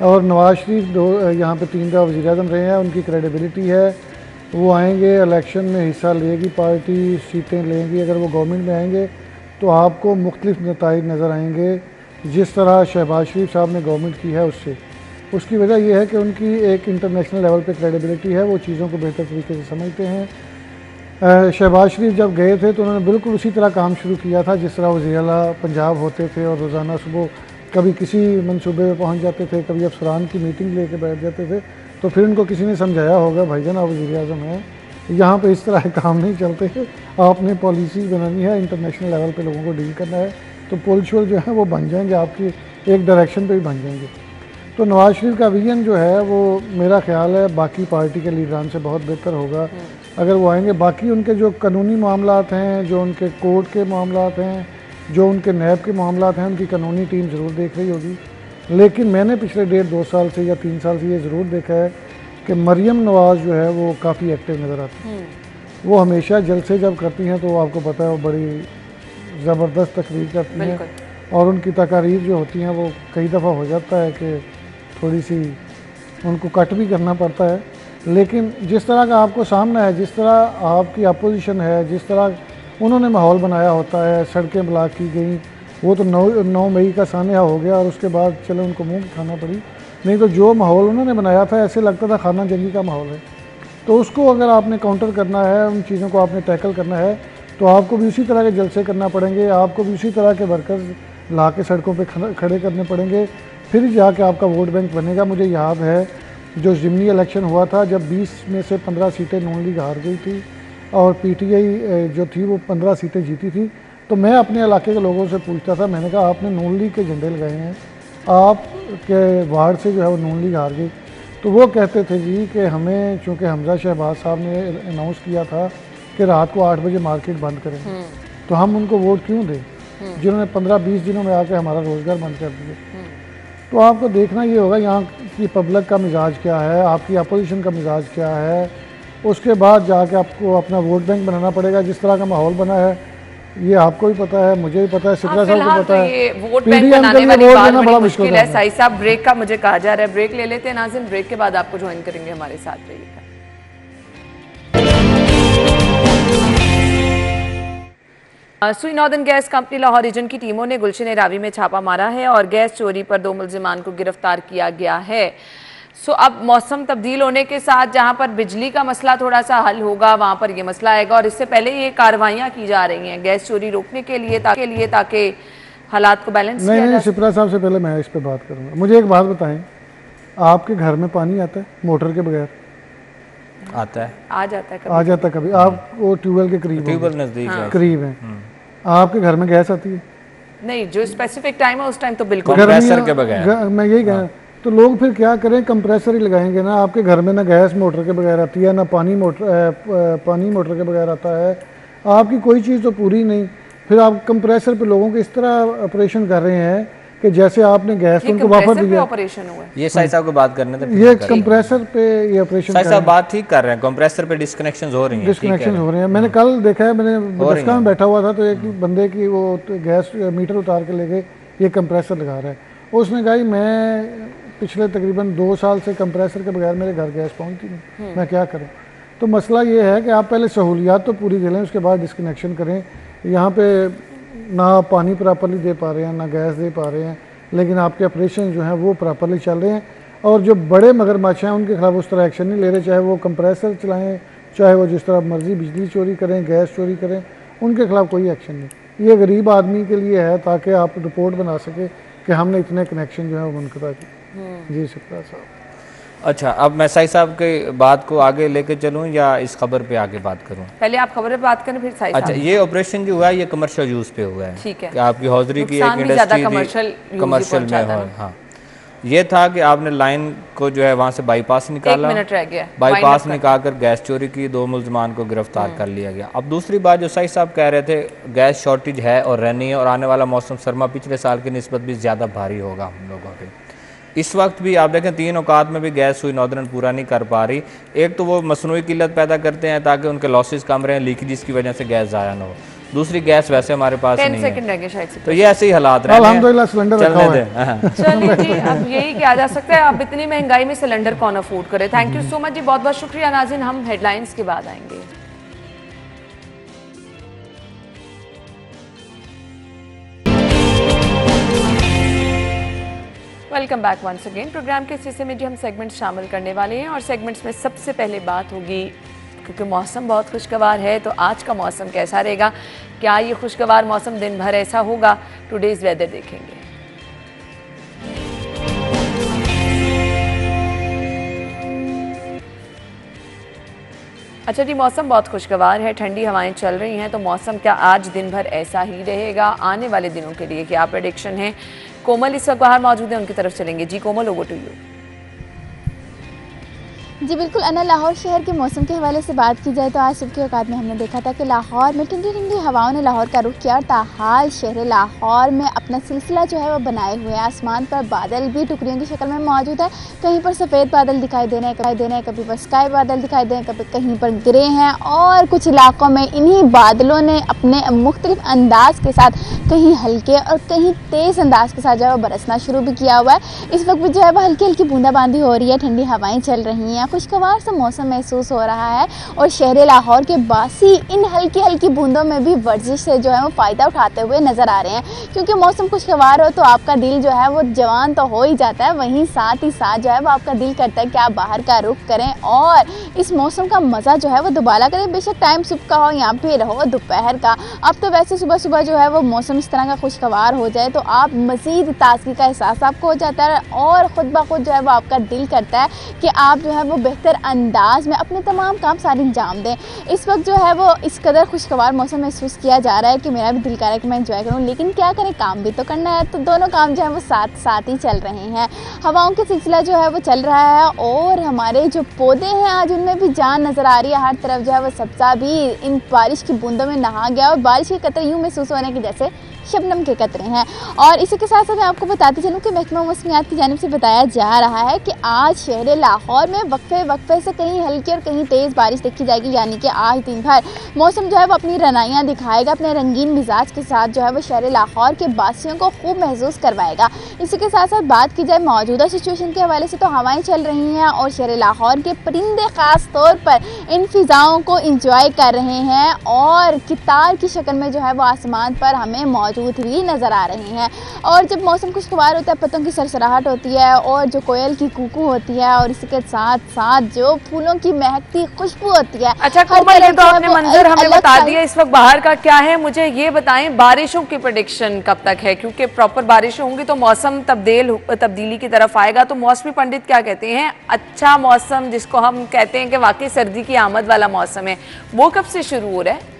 और नवाज शरीफ यहाँ पे 3 बार वज़ीर-ए-आज़म रहे हैं, उनकी क्रेडिबिलिटी है। वो आएंगे, इलेक्शन में हिस्सा लेगी पार्टी, सीटें लेंगी। अगर वो गवर्नमेंट में आएंगे तो आपको मुख्तलिफ नताइज नज़र आएंगे, जिस तरह शहबाज शरीफ साहब ने गवर्नमेंट की है उससे। उसकी वजह यह है कि उनकी एक इंटरनेशनल लेवल पे क्रेडिबिलिटी है, वो चीज़ों को बेहतर तरीके से समझते हैं। शहबाज शरीफ जब गए थे तो उन्होंने बिल्कुल उसी तरह काम शुरू किया था जिस तरह वज़ीर आला पंजाब होते थे, और रोज़ाना सुबह कभी किसी मंसूबे में पहुंच जाते थे, कभी अफसरान की मीटिंग लेके बैठ जाते थे। तो फिर उनको किसी ने समझाया होगा, भाईजान आप वज़ीर-ए-आज़म हैं, यहाँ पे इस तरह काम नहीं चलते, आपने पॉलिसी बनानी है, इंटरनेशनल लेवल पे लोगों को डील करना है, तो पुलिस जो है वो बन जाएंगे, आपकी एक डायरेक्शन पे भी बन जाएंगे। तो नवाज शरीफ का विजन जो है वो मेरा ख्याल है बाकी पार्टी के लीडरान से बहुत बेहतर होगा। अगर वो आएंगे। बाकी उनके जो कानूनी मामलात हैं, जो उनके कोर्ट के मामलात हैं, जो उनके नैब के मामलात हैं, उनकी कानूनी टीम ज़रूर देख रही होगी। लेकिन मैंने पिछले 1.5-2 साल से या 3 साल से ये ज़रूर देखा है कि मरियम नवाज़ जो है वो काफ़ी एक्टिव नज़र आती है। वो हमेशा जलसे जब करती हैं तो आपको पता है वो बड़ी ज़बरदस्त तकरीर करती हैं, और उनकी तकारीर जो होती हैं वो कई दफ़ा हो जाता है कि थोड़ी सी उनको कट भी करना पड़ता है। लेकिन जिस तरह का आपको सामना है, जिस तरह आपकी अपोजिशन है, जिस तरह उन्होंने माहौल बनाया होता है, सड़कें ब्लॉक की गई, वो तो 9 मई का सान्या हो गया और उसके बाद चलो उनको मुँह खाना पड़ी। नहीं तो जो माहौल उन्होंने बनाया था ऐसे लगता था खाना जंगी का माहौल है। तो उसको अगर आपने काउंटर करना है, उन चीज़ों को आपने टैकल करना है, तो आपको भी उसी तरह के जलसे करना पड़ेंगे, आपको भी उसी तरह के वर्कर्स ला के सड़कों पे खड़े करने पड़ेंगे, फिर जाके आपका वोट बैंक बनेगा। मुझे याद है जो ज़िमनी इलेक्शन हुआ था, जब 20 में से 15 सीटें नून लीग हार गई थी और PTI जो थी वो 15 सीटें जीती थी, तो मैं अपने इलाके के लोगों से पूछता था, मैंने कहा आपने नून लीग के झंडे लगाए हैं, आपके वार्ड से जो है वो नून लीग हार गई। तो वो कहते थे जी कि हमें, चूँकि हमजा शहबाज साहब ने अनाउंस किया था कि रात को 8 बजे मार्केट बंद करें, तो हम उनको वोट क्यों दें जिन्होंने 15-20 दिनों में आके हमारा रोज़गार बंद कर दिया। तो आपको देखना ये होगा यहाँ की पब्लिक का मिजाज क्या है, आपकी अपोजिशन का मिजाज क्या है, उसके बाद जाके आपको अपना वोट बैंक बनाना पड़ेगा। जिस तरह का माहौल बना है ये आपको भी पता है, मुझे भी पता है, सिपरा साहब को पता है। ये वोट बैंक बनाने वाली बात बड़ी मुश्किल है। साई साहब ब्रेक का मुझे कहा जा रहा है, ब्रेक ले लेते हैं नाज़रीन, ब्रेक के बाद आपको ज्वाइन करेंगे, हमारे साथ रहिएगा। Sui northern gas company Lahore region की टीमों ने गुलशन रावी में छापा मारा है और गैस चोरी पर 2 मुल्जिमान को गिरफ्तार किया गया है। अब मौसम तब्दील होने के साथ जहां पर बिजली का मसला थोड़ा सा हल होगा, वहां पर ये मसला आएगा और इससे पहले ये कार्रवाइयां की जा रही हैं गैस चोरी रोकने के लिए ताकि हालात को बैलेंस किया नहीं, सिपरा साहब से पहले मैं इस पर बात करूँगा। मुझे एक बात बताएं, आपके घर में पानी आता है मोटर के बगैर? आता है, आ जाता है कभी। आप वो ट्यूबवेल के ट्यूबवेल नजदीक है, करीब है। आपके घर में गैस आती है? नहीं, जो स्पेसिफिक टाइम है उस टाइम तो बिल्कुल कंप्रेसर के बगैर। मैं यही कह रहा हूं, तो लोग फिर क्या करें, कंप्रेसर ही लगाएंगे ना। आपके घर में ना गैस मोटर के बगैर आती है, ना पानी मोटर के बगैर आता है, आपकी कोई चीज़ तो पूरी नहीं। फिर आप कंप्रेसर पे लोगों के इस तरह ऑपरेशन कर रहे हैं कि जैसे आपने गैस उनको वापस दिया। ऑपरेशन हुआ है। ये साई साहब को बात करने थे, ये कंप्रेसर पे ये ऑपरेशन साई साहब बात ठीक कर रहे हैं, कंप्रेसर पे डिस्कनेक्शन हो रही हैं। मैंने कल देखा है, मैंने बसका में बैठा हुआ था तो एक बंदे की वो गैस मीटर उतार के लेके ये कंप्रेसर लगा रहा है। उसने कहा मैं पिछले तकरीबन 2 साल से कंप्रेसर के बगैर मेरे घर गैस पहुंचती नहीं, मैं क्या करूं। तो मसला ये है कि आप पहले सहूलियात तो पूरी दे लें, उसके बाद डिस्कनेक्शन करें। यहाँ पे ना पानी प्रॉपरली दे पा रहे हैं, ना गैस दे पा रहे हैं, लेकिन आपके ऑपरेशन जो हैं वो प्रॉपरली चल रहे हैं। और जो बड़े मगरमच्छ हैं उनके खिलाफ उस तरह एक्शन नहीं ले रहे, चाहे वो कंप्रेसर चलाएं, चाहे वो जिस तरह मर्जी बिजली चोरी करें, गैस चोरी करें, उनके खिलाफ कोई एक्शन नहीं। ये गरीब आदमी के लिए है ताकि आप रिपोर्ट बना सके कि हमने इतने कनेक्शन जो है वो मुनक़ता किए। जी शुक्रिया साहब। अच्छा, अब मैं साई साहब के बात को आगे लेके चलूं या इस खबर पे आगे बात करूं? पहले आप खबर पे बात करें फिर साई साहब। अच्छा, ये ऑपरेशन जो हुआ है ये कमर्शियल यूज़ पे हुआ है, ठीक है, कि आपकी हौजरी की एक इंडस्ट्री कमर्शियल में हो। हाँ, ये था कि आपने लाइन को जो है वहाँ से बाईपास निकाला, 1 मिनट रह गया, बाईपास निकाल कर गैस चोरी की, 2 मुल्जिमान को गिरफ्तार कर लिया गया। अब दूसरी बात जो साई साहब कह रहे थे, गैस शॉर्टेज है और रहनी है और आने वाला मौसम सरमा पिछले साल की निस्बत भी ज़्यादा भारी होगा हम लोगों पे। इस वक्त भी आप देखें 3 औकात में भी गैस सुई नॉर्दर्न पूरा नहीं कर पा रही। एक तो वो मसनूई किल्लत पैदा करते हैं ताकि उनके लॉसेस कम रहें, लीकेज की वजह से गैस ज़ाया ना हो। दूसरी गैस वैसे हमारे पास नहीं है, तो ये ऐसे ही हालात रहे हैं। चलिए जी, अब यही किया जा सकता है। अब इतनी महंगाई में सिलेंडर कौन अफोर्ड करे। थैंक यू सो मच जी, बहुत बहुत शुक्रिया नाज़रीन। हम हेडलाइंस के बाद आएंगे। Welcome back once again. Programme के इस हिस्से में जी हम सेगमेंट्स शामिल करने वाले हैं और सेगमेंट्स में सबसे पहले बात होगी, क्योंकि मौसम बहुत खुशगवार है, तो आज का मौसम कैसा रहेगा, क्या ये खुशगवार मौसम दिन भर ऐसा होगा, टुडेज वेदर देखेंगे। अच्छा जी, मौसम बहुत खुशगवार है, ठंडी हवाएं चल रही हैं, तो मौसम क्या आज दिन भर ऐसा ही रहेगा? आने वाले दिनों के लिए क्या प्रेडिक्शन है? कोमल इस वक्त बाहर मौजूद है, उनकी तरफ चलेंगे। जी कोमल, ओवर टू यू। जी बिल्कुल अना, लाहौर शहर के मौसम के हवाले से बात की जाए तो आज सुबह के औकात में हमने देखा था कि लाहौर में ठंडी ठंडी हवाओं ने लाहौर का रुख किया और ताहाल शहर लाहौर में अपना सिलसिला जो है वो बनाए हुए हैं। आसमान पर बादल भी टुकड़ियों की शक्ल में मौजूद है, कहीं पर सफ़ेद बादल दिखाई दे रहे हैं, कभी पर स्काई बादल दिखाई दे रहे हैं, कभी कहीं पर ग्रे हैं और कुछ इलाकों में इन्हीं बादलों ने अपने मुख्तलिफ अंदाज के साथ कहीं हल्के और कहीं तेज़ अंदाज के साथ जो है वो बरसना शुरू भी किया हुआ है। इस वक्त भी जो है वो हल्की हल्की बूंदाबांदी हो रही है, ठंडी हवाएं चल रही हैं, खुशगवार सा मौसम महसूस हो रहा है और शहर लाहौर के बासी इन हल्की हल्की बूंदों में भी वर्जिश से जो है वो फ़ायदा उठाते हुए नज़र आ रहे हैं। क्योंकि मौसम खुशगवार हो तो आपका दिल जो है वो जवान तो हो ही जाता है, वहीं साथ ही साथ जो है वो आपका दिल करता है कि आप बाहर का रुख करें और इस मौसम का मज़ा जो है वो दोबारा करें। बेशक टाइम सुबह का हो या फिर हो दोपहर का, अब तो वैसे सुबह सुबह जो है वो मौसम इस तरह का खुशगवार हो जाए तो आप मज़ीद ताज़गी का एहसास आपको हो जाता है और ख़ुद ब खुद जो है वो आपका दिल करता है कि आप जो है वो बेहतर अंदाज में अपने तमाम काम सारे अंजाम दें। इस वक्त जो है वो इस कदर खुशगवार मौसम महसूस किया जा रहा है कि मेरा भी दिल कर रहा है कि मैं एंजॉय करूँ, लेकिन क्या करें, काम भी तो करना है, तो दोनों काम जो है वो साथ साथ ही चल रहे हैं। हवाओं का सिलसिला जो है वो चल रहा है और हमारे जो पौधे हैं आज उनमें भी जान नज़र आ रही है। हर तरफ जो है वो सब्ज़ा भी इन बारिश की बूंदों में नहा गया और बारिश के कतरे यूँ महसूस हो रहे हैं कि जैसे शबनम के कतरे हैं। और इसी के साथ साथ मैं आपको बताती चलूँ कि महकमा मौसमियात की जानिब से बताया जा रहा है कि आज शहर लाहौर में वक्फे से कहीं हल्की और कहीं तेज़ बारिश देखी जाएगी, यानी कि आज दिन भर मौसम जो है वो अपनी रनाइयाँ दिखाएगा, अपने रंगीन मिजाज के साथ जो है वो शहर लाहौर के बासियों को खूब महसूस करवाएगा। इसी के साथ साथ बात की जाए मौजूदा सिचुएशन के हवाले से तो हवाएँ चल रही हैं और शहर लाहौर के परिंदे ख़ास तौर पर इन फिज़ाओं को इंजॉय कर रहे हैं और कितार की शक्ल में जो है वो आसमान पर हमें मौजूद भी नज़र आ रही हैं। और जब मौसम खुशगवार होता है, पतंग की सरसराहट होती है और जो कोयल की कूकू होती है और इसी के साथ साथ जो फूलों की महकती खुशबू होती है। अच्छा कोमल, ये तो आपने मंजर हमें बता दिया, इस वक्त बाहर का क्या है मुझे ये बताएं, बारिशों की प्रेडिक्शन कब तक है? क्योंकि प्रॉपर बारिशें होंगी तो मौसम तब्दीली की तरफ आएगा। तो मौसमी पंडित क्या कहते हैं, अच्छा मौसम जिसको हम कहते हैं कि वाकई सर्दी की आमद वाला मौसम है, वो कब से शुरू हो रहा है?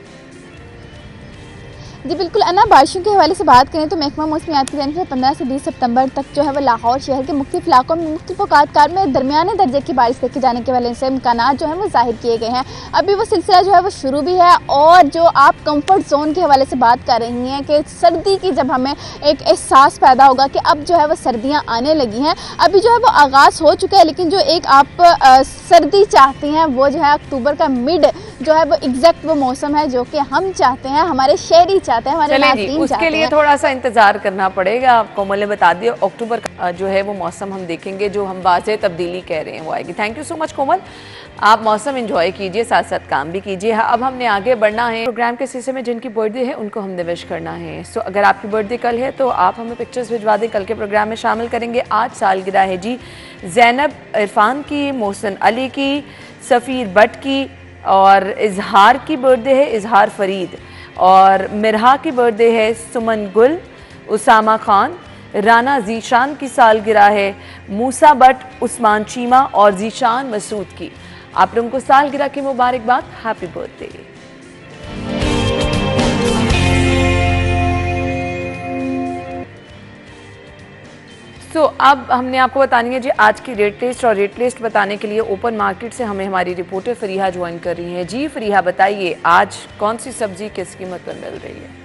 जी बिल्कुल अना, बारिशों के हवाले से बात करें तो महकमा मौसमियात की जानिब से 15 से 20 सितंबर तक जो है वो लाहौर शहर के मुख्तलिफ इलाकों में मुख्तलिफ औकात में दरमियाने दर्जे की बारिश देखे जाने के वाले से इम्कानात जो है वो जाहिर किए गए हैं। अभी वो सिलसिला जो है वो शुरू भी है और जो आप कंफर्ट जोन के हवाले से बात कर रही हैं कि सर्दी की जब हमें एक एहसास पैदा होगा कि अब जो है वो सर्दियाँ आने लगी हैं, अभी जो है वो आगाज़ हो चुका है, लेकिन जो एक आप सर्दी चाहती हैं वो जो है अक्टूबर का मिड जो है वो एग्जैक्ट वो मौसम है जो कि हम चाहते हैं, हमारे शहरी चाहते हैं, हमारे नाज़रीन उसके लिए थोड़ा सा इंतजार करना पड़ेगा। आपको कोमल ने बता दिया अक्टूबर का जो है वो मौसम हम देखेंगे, जो हम वाज़ेह तब्दीली कह रहे हैं वो आएगी। थैंक यू सो मच कोमल, आप मौसम एंजॉय कीजिए, साथ साथ काम भी कीजिए। अब हमने आगे बढ़ना है प्रोग्राम के सिलसिले में। जिनकी बर्थडे है उनको हमने विश करना है। सो अगर आपकी बर्थडे कल है तो आप हमें पिक्चर्स भिजवा दें, कल के प्रोग्राम में शामिल करेंगे। आज सालगिरह है जी ज़ैनब इरफान की, मोहसिन अली की, सफ़ीर भट्ट की और इजहार की बर्थडे है, इजहार फरीद, और मिरहा की बर्थडे है, सुमन गुल, उसामा खान, राना जीशान की सालगिरह है, मूसा भट्ट, उस्मान चीमा और जीशान मसूद की। आप लोगों को सालगिरह की मुबारकबाद, हैप्पी बर्थडे। तो अब हमने आपको बतानी है जी आज की रेट लिस्ट, और रेट लिस्ट बताने के लिए ओपन मार्केट से हमें हमारी रिपोर्टर फरीहा ज्वाइन कर रही हैं। जी फरीहा, बताइए आज कौन सी सब्जी किस कीमत पर मिल रही है?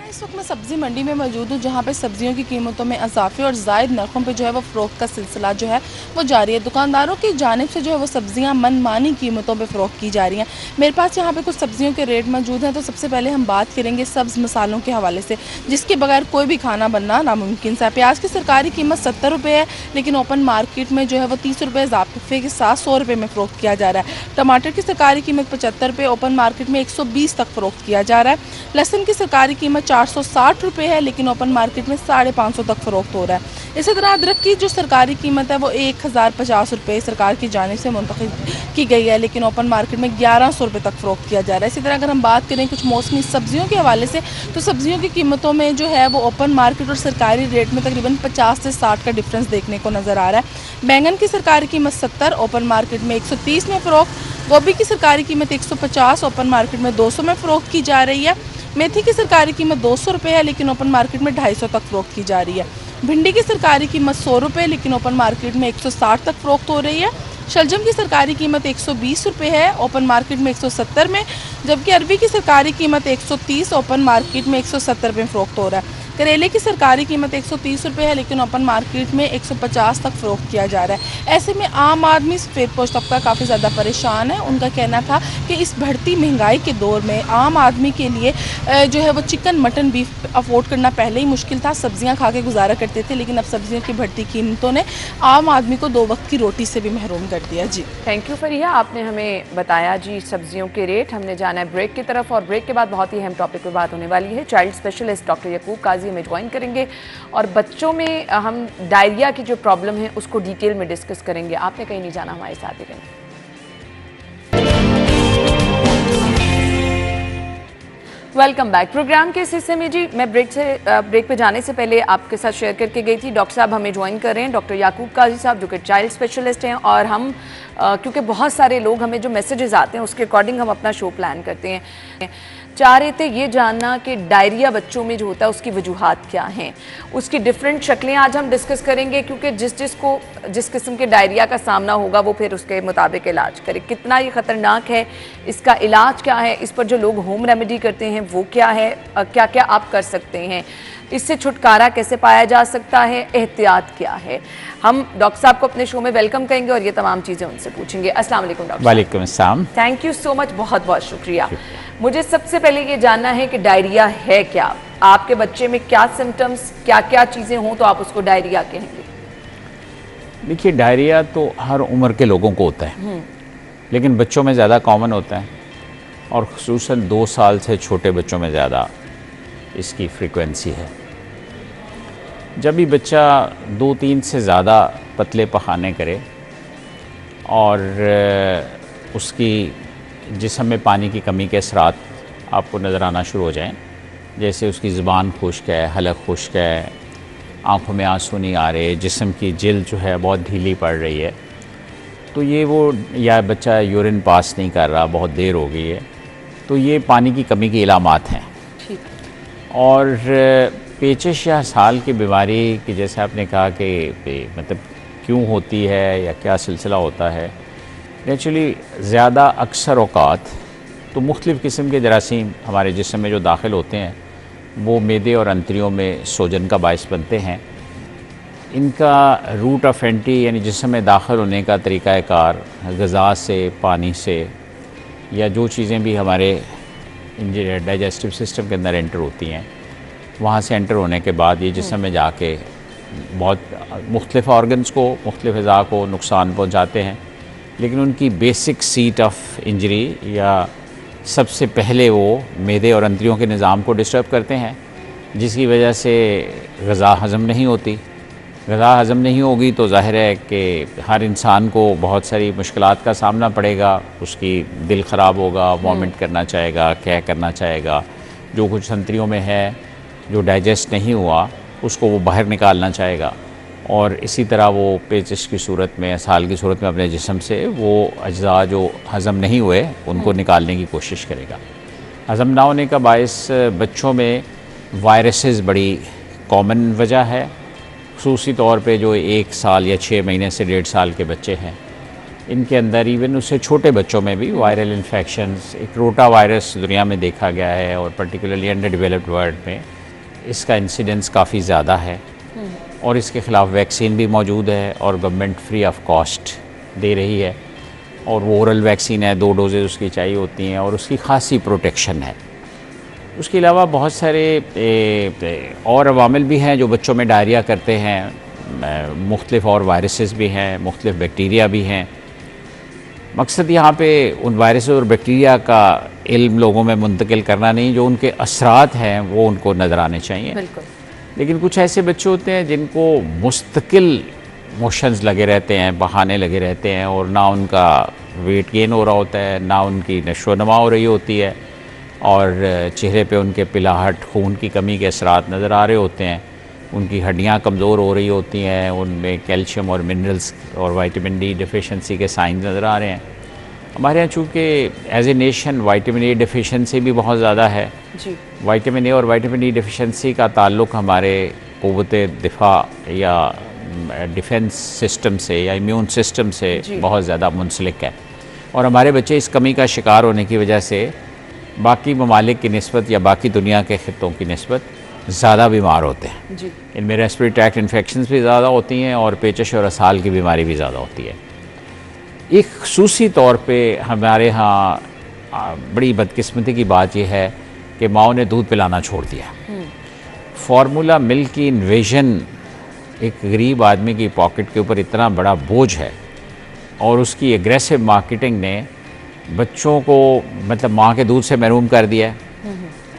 इस वक्त मैं सब्जी मंडी में मौजूद हूँ जहाँ पे सब्जियों की कीमतों में इजाफे और जायद नरखों पे जो है वो फ़रोख्त का सिलसिला जो है वो जारी है। दुकानदारों की जानिब से जो है वो सब्जियाँ मनमानी कीमतों पे फ़रोख्त की जा रही हैं। मेरे पास यहाँ पे कुछ सब्जियों के रेट मौजूद हैं। तो सबसे पहले हम बात करेंगे सब्ज़ मसालों के हवाले से, जिसके बगैर कोई भी खाना बनना नामुमकिन सा। प्याज की सरकारी कीमत 70 रुपये है, लेकिन ओपन मार्केट में जो है वो 30 रुपये इजाफे के साथ 100 रुपये में फ़रोख्त किया जा रहा है। टमाटर की सरकारी कीमत 75 रुपये, ओपन मार्केट में 120 तक फ़रोख्त किया जा रहा है। लहसुन की सरकारी कीमत 460 रुपये है, लेकिन ओपन मार्केट में 550 तक फ़रोख्त हो रहा है। इसी तरह अदरक की जो सरकारी कीमत है वो 1050 रुपये सरकार की जानिब से मुंतखब की गई है, लेकिन ओपन मार्केट में 1100 रुपये तक फ़रोख्त किया जा रहा है। इसी तरह अगर हम बात करें कुछ मौसमी सब्जियों के हवाले से, तो सब्जियों की कीमतों में जो है वो ओपन मार्केट और सरकारी रेट में तकरीबन 50 से 60 का डिफरेंस देखने को नज़र आ रहा है। बैंगन की सरकारी कीमत 70, ओपन मार्केट में 130 में फ़रोख्त। गोभी की सरकारी कीमत 150, ओपन मार्केट में 200 में फ़रोख्त की जा रही है। मेथी की सरकारी कीमत 200 रुपये है, लेकिन ओपन मार्केट में 250 तक फ़रोख्त की जा रही है। भिंडी की सरकारी कीमत 100 रुपये, लेकिन ओपन मार्केट में 160 तक फ़रोख्त हो रही है। शलजम की सरकारी कीमत 120 रुपये है, ओपन मार्केट में 170 में, जबकि अरबी की सरकारी कीमत 130, ओपन मार्केट में 170 रुपये फ़रोख्त हो रहा है। करेले की सरकारी कीमत 130 रुपये है, लेकिन ओपन मार्केट में 150 तक फ़रोख्त किया जा रहा है। ऐसे में आम आदमी सफ़ेदपोश तबका काफ़ी ज़्यादा परेशान है। उनका कहना था कि इस बढ़ती महंगाई के दौर में आम आदमी के लिए जो है वो चिकन मटन बीफ अफोर्ड करना पहले ही मुश्किल था, सब्जियां खा के गुजारा करते थे, लेकिन अब सब्जियों की बढ़ती कीमतों ने आम आदमी को 2 वक्त की रोटी से भी महरूम कर दिया। जी थैंक यू फरीहा, आपने हमें बताया जी सब्जियों के रेट। हमने जाना है ब्रेक की तरफ, और ब्रेक के बाद बहुत ही अहम टॉपिक पर बात होने वाली है। चाइल्ड स्पेशलिस्ट डॉक्टर यकूब काजी हमें ज्वाइन करेंगे और बच्चों में हम डायरिया की जो प्रॉब्लम है उसको डिटेल में डिस्कस करेंगे। आपने कहीं नहीं जाना, हमारे साथ ही रहें। Welcome back. प्रोग्राम के इस हिस्से में जी मैं ब्रेक पे जाने से पहले आपके साथ शेयर करके गई थी, डॉक्टर साहब हमें ज्वाइन कर रहे हैं, डॉक्टर याकूब काजी साहब जो कि चाइल्ड स्पेशलिस्ट हैं। और हम क्योंकि बहुत सारे लोग हमें जो मैसेजेस आते हैं उसके अकॉर्डिंग हम अपना शो प्लान करते हैं। चाह रहे थे ये जानना कि डायरिया बच्चों में जो होता है उसकी वजूहात क्या हैं, उसकी डिफरेंट शक्लें आज हम डिस्कस करेंगे, क्योंकि जिस किस्म के डायरिया का सामना होगा वो फिर उसके मुताबिक इलाज करे। कितना ये ख़तरनाक है, इसका इलाज क्या है, इस पर जो लोग होम रेमेडी करते हैं वो क्या है, क्या क्या आप कर सकते हैं, इससे छुटकारा कैसे पाया जा सकता है, एहतियात क्या है। हम डॉक्टर साहब को अपने शो में वेलकम करेंगे और ये तमाम चीज़ें उनसे पूछेंगे। अस्सलाम वालेकुम डॉक्टर। वालेकुम अस्सलाम। थैंक यू सो मच, बहुत बहुत शुक्रिया। मुझे सबसे पहले ये जानना है कि डायरिया है क्या, आपके बच्चे में क्या सिम्टम्स, क्या क्या चीज़ें हों तो आप उसको डायरिया कहेंगे? देखिए, डायरिया तो हर उम्र के लोगों को होता है, लेकिन बच्चों में ज़्यादा कॉमन होता है और ख़ुसूसन 2 साल से छोटे बच्चों में ज़्यादा इसकी फ्रीक्वेंसी है। जब भी बच्चा 2-3 से ज़्यादा पतले पखाने करे और उसकी जिस्म में पानी की कमी के असरात आपको नज़र आना शुरू हो जाएं, जैसे उसकी ज़ुबान खुश्क है, हलक खुश्क है, आँखों में आंसू नहीं आ रहे, जिस्म की जिल्द जो है बहुत ढीली पड़ रही है, तो ये वो, या बच्चा यूरिन पास नहीं कर रहा, बहुत देर हो गई है, तो ये पानी की कमी की इलामात हैं। और पेचिश या साल की बीमारी की जैसे आपने कहा कि मतलब क्यों होती है या क्या सिलसिला होता है, नेचुरली ज़्यादा अक्सर औक़ात तो मुख्तलिफ़ किस्म के जरासीम हमारे जिस्म में जो दाखिल होते हैं वो मैदे और अंतरियों में सोजन का बायस बनते हैं। इनका रूट ऑफ एंट्री यानी जिस्म में दाखिल होने का तरीक़ाकार ग़िज़ा से, पानी से, या जो चीज़ें भी हमारे डाइजेस्टिव सिस्टम के अंदर एंटर होती हैं, वहाँ से एंटर होने के बाद ये जिस्म में जाके बहुत मुख्तलिफ़ ऑर्गन्स को, मुख्तलिफ़ अज़ा को नुकसान पहुँचाते हैं। लेकिन उनकी बेसिक सीट ऑफ इंजरी या सबसे पहले वो मैदे और अंतरियों के निज़ाम को डिस्टर्ब करते हैं, जिसकी वजह से ग़िज़ा हज़म नहीं होती। ग़िज़ा हज़म नहीं होगी तो ज़ाहिर है कि हर इंसान को बहुत सारी मुश्किलात का सामना पड़ेगा, उसकी दिल ख़राब होगा, वॉमिट करना चाहेगा, क्या करना चाहेगा, जो कुछ अंतरियों में है जो डाइजेस्ट नहीं हुआ उसको वो बाहर निकालना चाहेगा, और इसी तरह वो पेचिश की सूरत में, साल की सूरत में अपने जिस्म से वो अज्जा जो हज़म नहीं हुए उनको निकालने की कोशिश करेगा। हज़म ना होने का बायस बच्चों में वायरसेस बड़ी कॉमन वजह है, ख़ुसूसी तौर पे जो 1 साल या 6 महीने से 1.5 साल के बच्चे हैं, इनके अंदर इवन उससे छोटे बच्चों में भी वायरल इन्फेक्शंस, एक रोटा वायरस दुनिया में देखा गया है और पर्टिकुलरली अंडर डेवलप्ड वर्ल्ड में इसका इंसिडेंस काफ़ी ज़्यादा है, और इसके ख़िलाफ़ वैक्सीन भी मौजूद है और गवर्नमेंट फ्री ऑफ कॉस्ट दे रही है, और वो ओरल वैक्सीन है, 2 डोजेज़ उसकी चाहिए होती हैं और उसकी खासी प्रोटेक्शन है। उसके अलावा बहुत सारे और अवामिल भी हैं जो बच्चों में डायरिया करते हैं, मुख्तलिफ़ और वायरसेस भी हैं, मुख्तलिफ़ बैक्टीरिया भी हैं। मकसद यहाँ पे उन वायरस और बैक्टीरिया का इल्म लोगों में मुंतकिल करना नहीं, जो उनके असरात हैं वो उनको नज़र आने चाहिए। बिल्कुल। लेकिन कुछ ऐसे बच्चे होते हैं जिनको मुस्तकिल मोशंस लगे रहते हैं, बहाने लगे रहते हैं, और ना उनका वेट गेन हो रहा होता है, ना उनकी नशो नमा हो रही होती है, और चेहरे पे उनके पिलाहट, खून की कमी के असरात नज़र आ रहे होते हैं, उनकी हड्डियाँ कमज़ोर हो रही होती हैं, उनमें कैल्शियम और मिनरल्स और विटामिन डी डिफिशेंसी के साइन नज़र आ रहे हैं। हमारे यहाँ चूँकि as a nation vitamin A deficiency भी बहुत ज़्यादा है। जी। विटामिन ए और विटामिन डी डिफिशेंसी का ताल्लुक़ हमारे क़ुव्वत दिफा या डिफेंस सिस्टम से या इम्यून सिस्टम से बहुत ज़्यादा मुंसलिक है, और हमारे बच्चे इस कमी का शिकार होने की वजह से बाकी ममालिक की निस्बत या बाकी दुनिया के ख़ित्तों की निस्बत ज़्यादा बीमार होते हैं जी। इनमें रेस्पिरेटरी ट्रैक्ट इन्फेक्शंस भी ज़्यादा होती हैं और पेचश और असाल की बीमारी भी ज़्यादा होती है। एक ख़ुसूसी तौर पे हमारे यहाँ बड़ी बदकिस्मती की बात यह है कि माओ ने दूध पिलाना छोड़ दिया। फार्मूला मिल्क की इन्वेजन एक गरीब आदमी की पॉकेट के ऊपर इतना बड़ा बोझ है, और उसकी एग्रेसिव मार्केटिंग ने बच्चों को मतलब माँ के दूध से महरूम कर दिया है,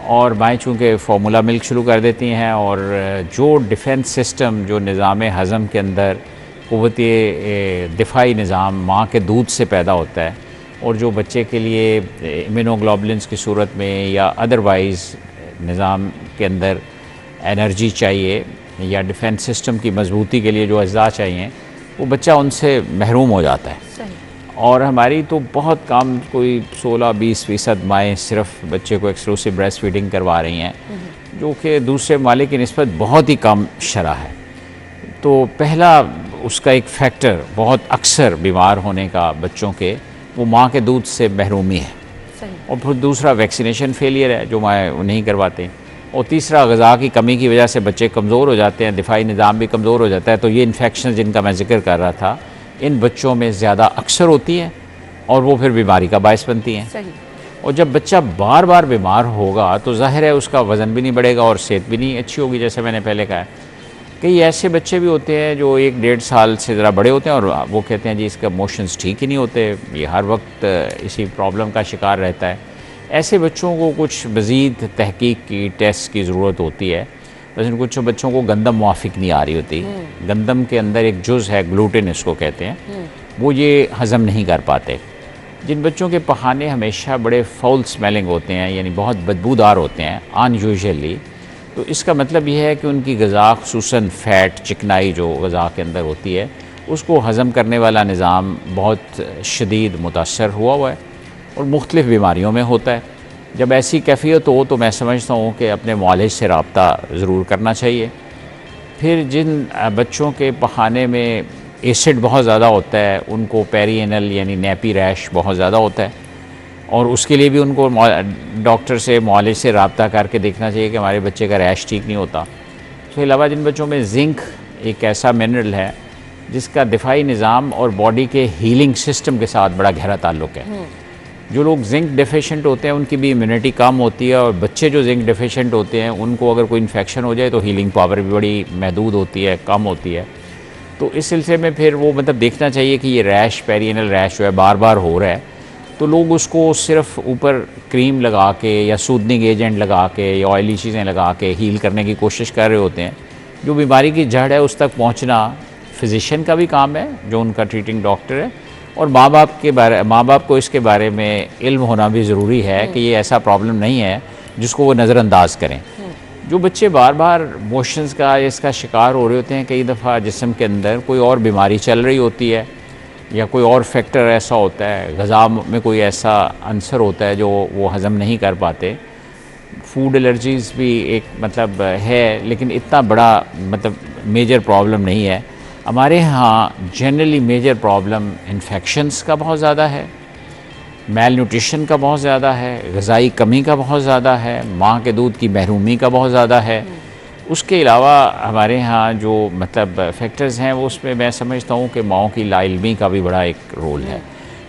और माएँ चूँकि फार्मूला मिल्क शुरू कर देती हैं, और जो डिफेंस सिस्टम जो निज़ाम हज़म के अंदर क़ुव्वत दिफाई निज़ाम माँ के दूध से पैदा होता है, और जो बच्चे के लिए इम्यूनोग्लोबुलिन्स की सूरत में या अदरवाइज़ निज़ाम के अंदर एनर्जी चाहिए या डिफेंस सिस्टम की मजबूती के लिए जो अज़्ज़ा चाहिए, वो बच्चा उनसे महरूम हो जाता है। और हमारी तो बहुत कम, कोई 16-20% माएँ सिर्फ बच्चे को एक्सक्लूसिव ब्रेस्ट फीडिंग करवा रही हैं, जो कि दूसरे मालिक की निस्बत बहुत ही कम शरह है। तो पहला उसका एक फैक्टर बहुत अक्सर बीमार होने का बच्चों के, वो माँ के दूध से महरूमी है, और फिर दूसरा वैक्सीनेशन फेलियर है जो माएँ नहीं करवाते, और तीसरा ग़िज़ा की कमी की वजह से बच्चे कमज़ोर हो जाते हैं, दिफाई निज़ाम भी कमज़ोर हो जाता है। तो ये इन्फेक्शन जिनका मैं जिक्र कर रहा था, इन बच्चों में ज़्यादा अक्सर होती हैं और वो फिर बीमारी का बायस बनती हैं। सही। और जब बच्चा बार बार बीमार होगा तो ज़ाहिर है उसका वज़न भी नहीं बढ़ेगा और सेहत भी नहीं अच्छी होगी। जैसे मैंने पहले कहा, कई ऐसे बच्चे भी होते हैं जो 1-1.5 साल से ज़रा बड़े होते हैं और वो कहते हैं जी इसका मोशंस ठीक ही नहीं होते, ये हर वक्त इसी प्रॉब्लम का शिकार रहता है। ऐसे बच्चों को कुछ मज़ीद तहकीक की, टेस्ट की ज़रूरत होती है। वैसे कुछ बच्चों को गंदम मुआफ़िक नहीं आ रही होती, गंदम के अंदर एक जुज़ है ग्लूटेन इसको कहते हैं, वो ये हज़म नहीं कर पाते। जिन बच्चों के पखाने हमेशा बड़े फाउल स्मेलिंग होते हैं, यानी बहुत बदबूदार होते हैं अनयूजुअली, तो इसका मतलब ये है कि उनकी ग़िज़ा ख़ुसूसन फ़ैट, चिकनाई जो ग़िज़ा के अंदर होती है, उसको हज़म करने वाला निज़ाम बहुत शदीद मुतासर हुआ है और मुख्तलिफ़ बीमारियों में होता है। जब ऐसी कैफियत हो तो मैं समझता हूँ कि अपने मुआलिज से रब्ता ज़रूर करना चाहिए। फिर जिन बच्चों के पखाने में एसिड बहुत ज़्यादा होता है, उनको पेरिएनल यानी नैपी रैश बहुत ज़्यादा होता है, और उसके लिए भी उनको डॉक्टर से, मुआलिज से रब्ता करके देखना चाहिए कि हमारे बच्चे का रैश ठीक नहीं होता। इसके अलावा जिन बच्चों में जिंक एक ऐसा मिनरल है जिसका दिफाई निज़ाम और बॉडी के हीलिंग सिस्टम के साथ बड़ा गहरा ताल्लुक़ है। जो लोग जिंक डेफिशिएंट होते हैं उनकी भी इम्यूनिटी कम होती है, और बच्चे जो जिंक डेफिशिएंट होते हैं उनको अगर कोई इन्फेक्शन हो जाए तो हीलिंग पावर भी बड़ी महदूद होती है, कम होती है। तो इस सिलसिले में फिर वो मतलब देखना चाहिए कि ये रैश, पेरिएनल रैश जो है बार बार हो रहा है, तो लोग उसको सिर्फ ऊपर क्रीम लगा के या सूदनिंग एजेंट लगा के या ऑयली चीज़ें लगा के हील करने की कोशिश कर रहे होते हैं। जो बीमारी की जड़ है उस तक पहुँचना फिजिशियन का भी काम है, जो उनका ट्रीटिंग डॉक्टर है, और माँ बाप को इसके बारे में इल्म होना भी ज़रूरी है कि ये ऐसा प्रॉब्लम नहीं है जिसको वो नज़रअंदाज करें। जो बच्चे बार बार मोशंस का इसका शिकार हो रहे होते हैं, कई दफ़ा जिस्म के अंदर कोई और बीमारी चल रही होती है या कोई और फैक्टर ऐसा होता है, ग़िज़ा में कोई ऐसा अंसर होता है जो वो हज़म नहीं कर पाते। फूड एलर्जीज़ भी एक मतलब है, लेकिन इतना बड़ा मतलब मेजर प्रॉब्लम नहीं है। हमारे यहाँ जनरली मेजर प्रॉब्लम इन्फेक्शंस का बहुत ज़्यादा है, मेल न्यूट्रिशन का बहुत ज़्यादा है, ग़िज़ाई कमी का बहुत ज़्यादा है, माँ के दूध की महरूमी का बहुत ज़्यादा है। उसके अलावा हमारे यहाँ जो मतलब फैक्टर्स हैं वो उसमें मैं समझता हूँ कि माओं की लाइल्मी का भी बड़ा एक रोल है।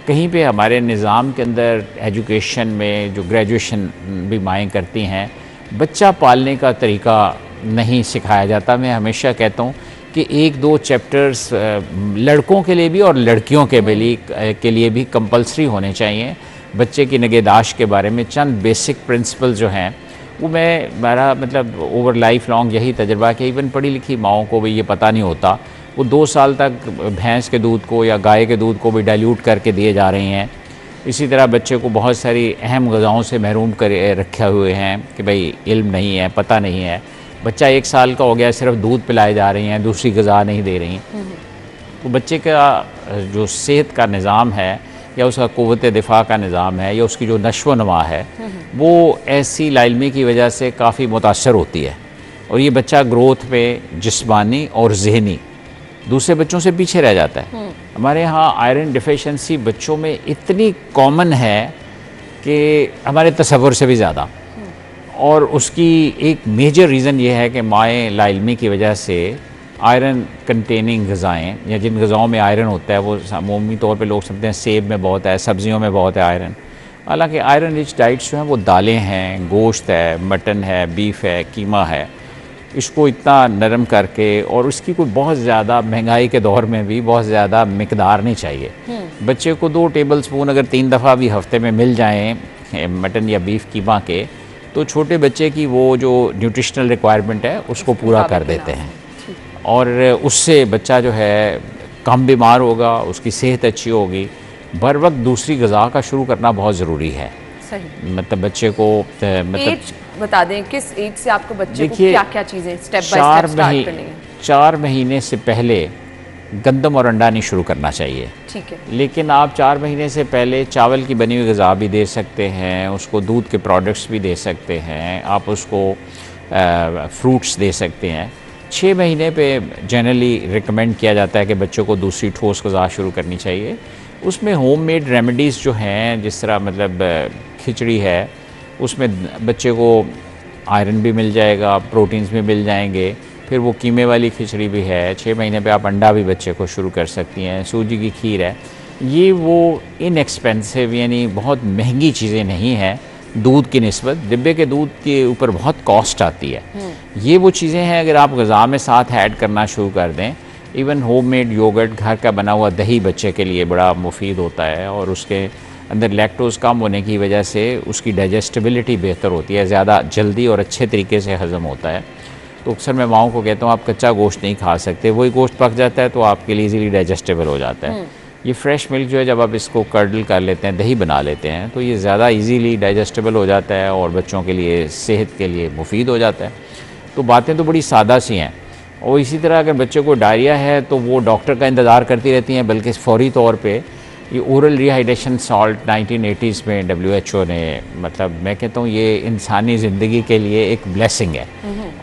कहीं पे हमारे निज़ाम के अंदर एजुकेशन में जो ग्रेजुएशन भी माएँ करती हैं, बच्चा पालने का तरीका नहीं सिखाया जाता। मैं हमेशा कहता हूँ कि 1-2 चैप्टर्स लड़कों के लिए भी और लड़कियों के लिए भी कंपलसरी होने चाहिए। बच्चे की निगहदाश्त के बारे में चंद बेसिक प्रिंसिपल जो हैं वो मेरा मतलब ओवर लाइफ लॉन्ग यही तजर्बा कि इवन पढ़ी लिखी माओं को भी ये पता नहीं होता। वो 2 साल तक भैंस के दूध को या गाय के दूध को भी डाइल्यूट करके दिए जा रहे हैं। इसी तरह बच्चे को बहुत सारी अहम ग़िज़ाओं से महरूम कर रखे हुए हैं कि भाई इल्म नहीं है, पता नहीं है। बच्चा 1 साल का हो गया, सिर्फ दूध पिलाए जा रही हैं, दूसरी ग़िज़ा नहीं दे रही। तो बच्चे का जो सेहत का निज़ाम है या उसका क़ुव्वत दिफा का निज़ाम है या उसकी जो नश्व नमा है वो ऐसी लाइल्मी की वजह से काफ़ी मुतासर होती है। और ये बच्चा ग्रोथ पे जिस्मानी और जहनी दूसरे बच्चों से पीछे रह जाता है। हमारे यहाँ आयरन डिफिशिएंसी बच्चों में इतनी कॉमन है कि हमारे तसव्वुर से भी ज़्यादा, और उसकी एक मेजर रीज़न ये है कि माए लाइल्मी की वजह से आयरन कंटेनिंग ग़िज़ाएँ या जिन ग़िज़ाओं में आयरन होता है वो अमूमी तौर पे लोग समझते हैं सेब में बहुत है, सब्ज़ियों में बहुत है आयरन। हालांकि आयरन रिच डाइट्स जो हैं वो दालें हैं, गोश्त है, मटन है, बीफ है, कीमा है, इसको इतना नरम करके, और उसकी कोई बहुत ज़्यादा महंगाई के दौर में भी बहुत ज़्यादा मिकदार नहीं चाहिए। बच्चे को 2 टेबल स्पून अगर 3 दफ़ा भी हफ्ते में मिल जाएँ मटन या बीफ कीमा के, तो छोटे बच्चे की वो जो न्यूट्रिशनल रिक्वायरमेंट है उसको पूरा कर देते हैं, और उससे बच्चा जो है कम बीमार होगा, उसकी सेहत अच्छी होगी। बर वक्त दूसरी ग़िज़ा का शुरू करना बहुत ज़रूरी है। सही। मतलब बच्चे को एज बता दें, किस एज से आपको बच्चे को क्या-क्या चीज़ें स्टेप बाय स्टेप स्टार्ट करनी है? 4 महीने से पहले गंदम और अंडा नहीं शुरू करना चाहिए। ठीक है। लेकिन आप 4 महीने से पहले चावल की बनी हुई ग़िज़ा भी दे सकते हैं, उसको दूध के प्रोडक्ट्स भी दे सकते हैं, आप उसको फ्रूट्स दे सकते हैं। 6 महीने पे जनरली रिकमेंड किया जाता है कि बच्चों को दूसरी ठोस ग़िज़ा शुरू करनी चाहिए। उसमें होममेड रेमेडीज़ जो हैं, जिस तरह मतलब खिचड़ी है, उसमें बच्चे को आयरन भी मिल जाएगा, प्रोटीन्स भी मिल जाएंगे। फिर वो कीमे वाली खिचड़ी भी है। 6 महीने पे आप अंडा भी बच्चे को शुरू कर सकती हैं। सूजी की खीर है। ये वो इनएक्सपेंसिव यानी बहुत महंगी चीज़ें नहीं हैं दूध की निस्बत। डिब्बे के दूध के ऊपर बहुत कॉस्ट आती है। ये वो चीज़ें हैं अगर आप ग़िज़ा में साथ ऐड करना शुरू कर दें। इवन होममेड योगर्ट, घर का बना हुआ दही बच्चे के लिए बड़ा मुफीद होता है, और उसके अंदर लैक्टोज़ कम होने की वजह से उसकी डाइजेस्टिबिलिटी बेहतर होती है, ज़्यादा जल्दी और अच्छे तरीके से हज़म होता है। तो अक्सर मैं माओं को कहता हूँ आप कच्चा गोश्त नहीं खा सकते, वही गोश्त पक जाता है तो आपके लिए इजीली डाइजेस्टेबल हो जाता है। ये फ्रेश मिल्क जो है जब आप इसको कर्डल कर लेते हैं, दही बना लेते हैं, तो ये ज़्यादा इजीली डाइजेस्टेबल हो जाता है और बच्चों के लिए सेहत के लिए मुफीद हो जाता है। तो बातें तो बड़ी सादा सी हैं। और इसी तरह अगर बच्चे को डायरिया है तो वो डॉक्टर का इंतज़ार करती रहती हैं, बल्कि फौरी तौर पे ये ओरल रिहाइड्रेशन सॉल्ट 1980s में WHO ने, मतलब मैं कहता हूँ ये इंसानी ज़िंदगी के लिए एक ब्लेसिंग है,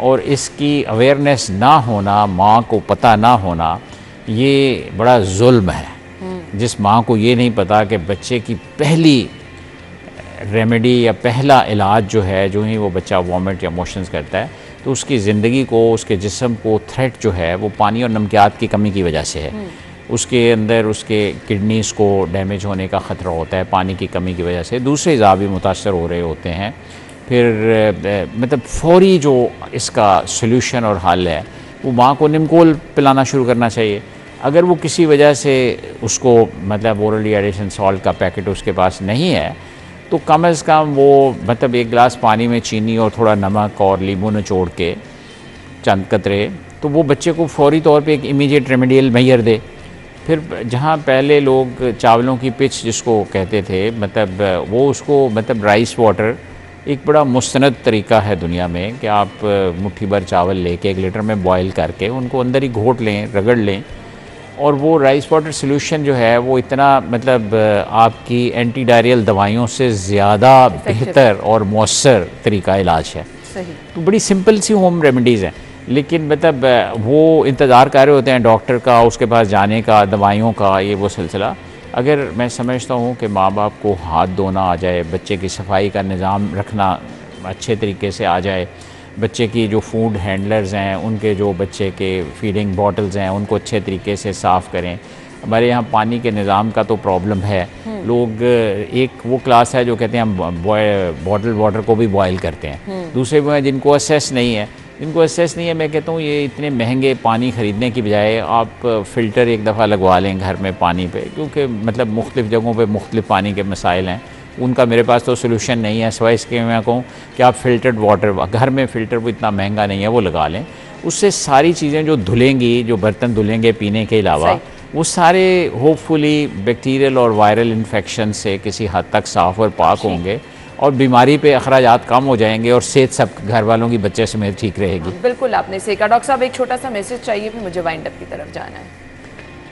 और इसकी अवेयरनेस ना होना, माँ को पता ना होना, ये बड़ा जुल्म है। जिस माँ को ये नहीं पता कि बच्चे की पहली रेमेडी या पहला इलाज जो है, जो ही वो बच्चा वॉमिट या मोशंस करता है, तो उसकी ज़िंदगी को, उसके जिस्म को थ्रेट जो है वो पानी और नमकियात की कमी की वजह से है। उसके अंदर उसके किडनीज़ को डैमेज होने का ख़तरा होता है पानी की कमी की वजह से। दूसरे अज़ा भी मुतासर हो रहे होते हैं। फिर मतलब फौरी जो इसका सल्यूशन और हल है वो माँ को निमकोल पिलाना शुरू करना चाहिए। अगर वो किसी वजह से उसको मतलब ओरल रिहाइड्रेशन सॉल्ट का पैकेट उसके पास नहीं है, तो कम अज़ कम वो मतलब 1 गिलास पानी में चीनी और थोड़ा नमक और नींबू निचोड़ के चंद कतरे, तो वो बच्चे को फौरी तौर पे एक इमीडिएट रेमेडियल मैयर दे। फिर जहाँ पहले लोग चावलों की पिच जिसको कहते थे, मतलब वो उसको मतलब राइस वाटर एक बड़ा मुस्तनद तरीका है दुनिया में कि आप मुट्ठी भर चावल लेके 1 लीटर में बॉयल करके उनको अंदर ही घोट लें, रगड़ लें, और वो राइस वाटर सॉल्यूशन जो है वो इतना मतलब आपकी एंटी डायरियल दवाइयों से ज़्यादा बेहतर और मौसर तरीका इलाज है। सही। तो बड़ी सिंपल सी होम रेमेडीज़ हैं, लेकिन मतलब वो इंतज़ार कर रहे होते हैं डॉक्टर का, उसके पास जाने का, दवाइयों का, ये वो सिलसिला। अगर मैं समझता हूँ कि माँ बाप को हाथ धोना आ जाए, बच्चे की सफाई का निज़ाम रखना अच्छे तरीके से आ जाए, बच्चे की जो फूड हैंडलर्स हैं उनके जो बच्चे के फीडिंग बॉटल्स हैं उनको अच्छे तरीके से साफ़ करें। हमारे यहाँ पानी के निज़ाम का तो प्रॉब्लम है। लोग एक वो क्लास है जो कहते हैं हम बॉटल वाटर को भी बॉयल करते हैं। दूसरे वो हैं जिनको असेस नहीं है, मैं कहता हूँ ये इतने महंगे पानी ख़रीदने की बजाय आप फ़िल्टर एक दफ़ा लगवा लें घर में पानी पे, क्योंकि मतलब मुख्तलिफ़ जगहों पे मुख्तलिफ़ पानी के मसाइल हैं। उनका मेरे पास तो सोल्यूशन नहीं है, सिवाय इसके मैं कहूँ कि आप फ़िल्टर्ड वाटर घर में, फ़िल्टर वो इतना महंगा नहीं है, वो लगा लें। उससे सारी चीज़ें जो धुलेंगी, जो बर्तन धुलेंगे पीने के अलावा, वो सारे होपफुली बैक्टीरियल और वायरल इन्फेक्शन से किसी हद तक साफ़ और पाक होंगे, और बीमारी पे अखराजात कम हो जाएंगे, और सेहत सब घर वालों की बच्चे समेत ठीक रहेगी। बिल्कुल आपने सही कहा। डॉक्टर साहब एक छोटा सा मैसेज चाहिए, फिर मुझे वाइंड अप की तरफ जाना है।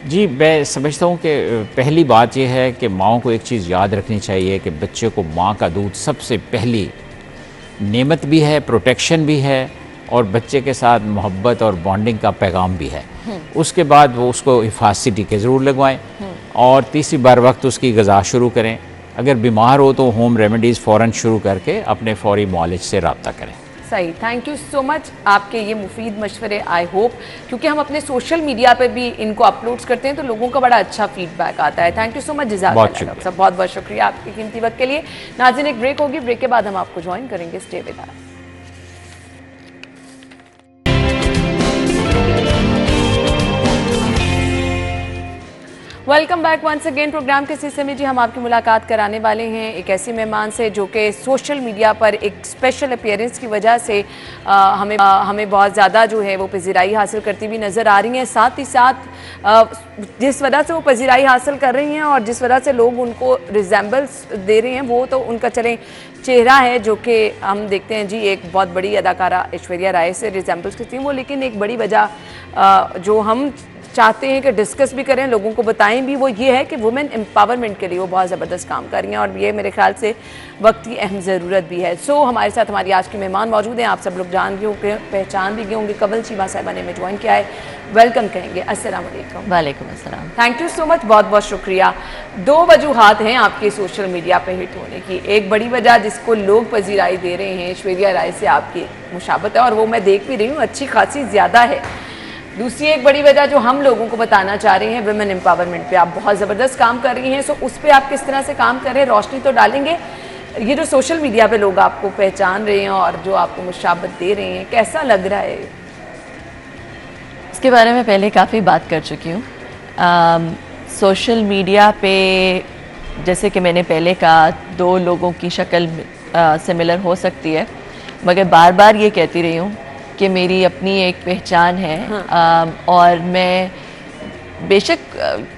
जी, मैं समझता हूँ कि पहली बात यह है कि माँओं को एक चीज़ याद रखनी चाहिए कि बच्चे को माँ का दूध सबसे पहली नेमत भी है, प्रोटेक्शन भी है, और बच्चे के साथ मोहब्बत और बॉन्डिंग का पैगाम भी है। उसके बाद वो उसको हिफाजती टीके ज़रूर लगवाएं और तीसरी बार वक्त उसकी ग़िज़ा शुरू करें। अगर बीमार हो तो होम रेमेडीज़ फ़ौरन शुरू करके अपने फौरी मुआलिज से रब्ता करें। सही, थैंक यू सो मच आपके ये मुफीद मशवरे। आई होप, क्योंकि हम अपने सोशल मीडिया पे भी इनको अपलोड्स करते हैं तो लोगों का बड़ा अच्छा फीडबैक आता है। थैंक यू सो मच जज़ाकल्लाह डॉक्टर साहब, बहुत बहुत शुक्रिया आपके कीमती वक्त के लिए। नाज़रीन, एक ब्रेक होगी, ब्रेक के बाद हम आपको ज्वाइन करेंगे। Stay with us. Welcome back once again. Programme के सिलसिले में जी हम आपकी मुलाकात कराने वाले हैं एक ऐसी मेहमान से जो कि सोशल मीडिया पर एक स्पेशल अपीयरेंस की वजह से हमें बहुत ज़्यादा जो है वो पजीराई हासिल करती हुई नज़र आ रही हैं। साथ ही साथ जिस वजह से वो पजीराई हासिल कर रही हैं और जिस वजह से लोग उनको रिजेंबल्स दे रहे हैं, वो तो उनका चलें चेहरा है जो कि हम देखते हैं जी एक बहुत बड़ी अदाकारा ऐश्वर्या राय से रिजेंबल्स करती हैं वो। लेकिन एक बड़ी वजह जो हम चाहते हैं कि डिस्कस भी करें, लोगों को बताएं भी, वो ये है कि वुमेन एम्पावरमेंट के लिए वो बहुत ज़बरदस्त काम कर रही हैं और ये मेरे ख्याल से वक्त की अहम ज़रूरत भी है। सो हमारे साथ हमारी आज की मेहमान मौजूद हैं, आप सब लोग जान गए होंगे, पहचान भी गए होंगे। कवल शीबा साहिबा ने में ज्वाइन किया है, वेलकम कहेंगे। अस्सलाम वालेकुम। वालेकुम अस्सलाम। थैंक यू सो मच, बहुत बहुत शुक्रिया। दो वजूहात हैं आपके सोशल मीडिया पर हिट होने की। एक बड़ी वजह जिसको लोग पजीराई दे रहे हैं, ऐश्वर्या राय से आपकी मुशाबत है और वो मैं देख भी रही हूँ अच्छी खासी ज़्यादा है। दूसरी एक बड़ी वजह जो हम लोगों को बताना चाह रहे हैं, वुमेन एम्पावरमेंट पे आप बहुत ज़बरदस्त काम कर रही हैं। सो उस पर आप किस तरह से काम कर रहे हैं, रोशनी तो डालेंगे। ये जो सोशल मीडिया पे लोग आपको पहचान रहे हैं और जो आपको मुशाबत दे रहे हैं, कैसा लग रहा है? इसके बारे में पहले काफ़ी बात कर चुकी हूँ। सोशल मीडिया पे जैसे कि मैंने पहले कहा, दो लोगों की शक्ल सिमिलर हो सकती है, मगर बार बार ये कहती रही हूँ कि मेरी अपनी एक पहचान है। हाँ। और मैं बेशक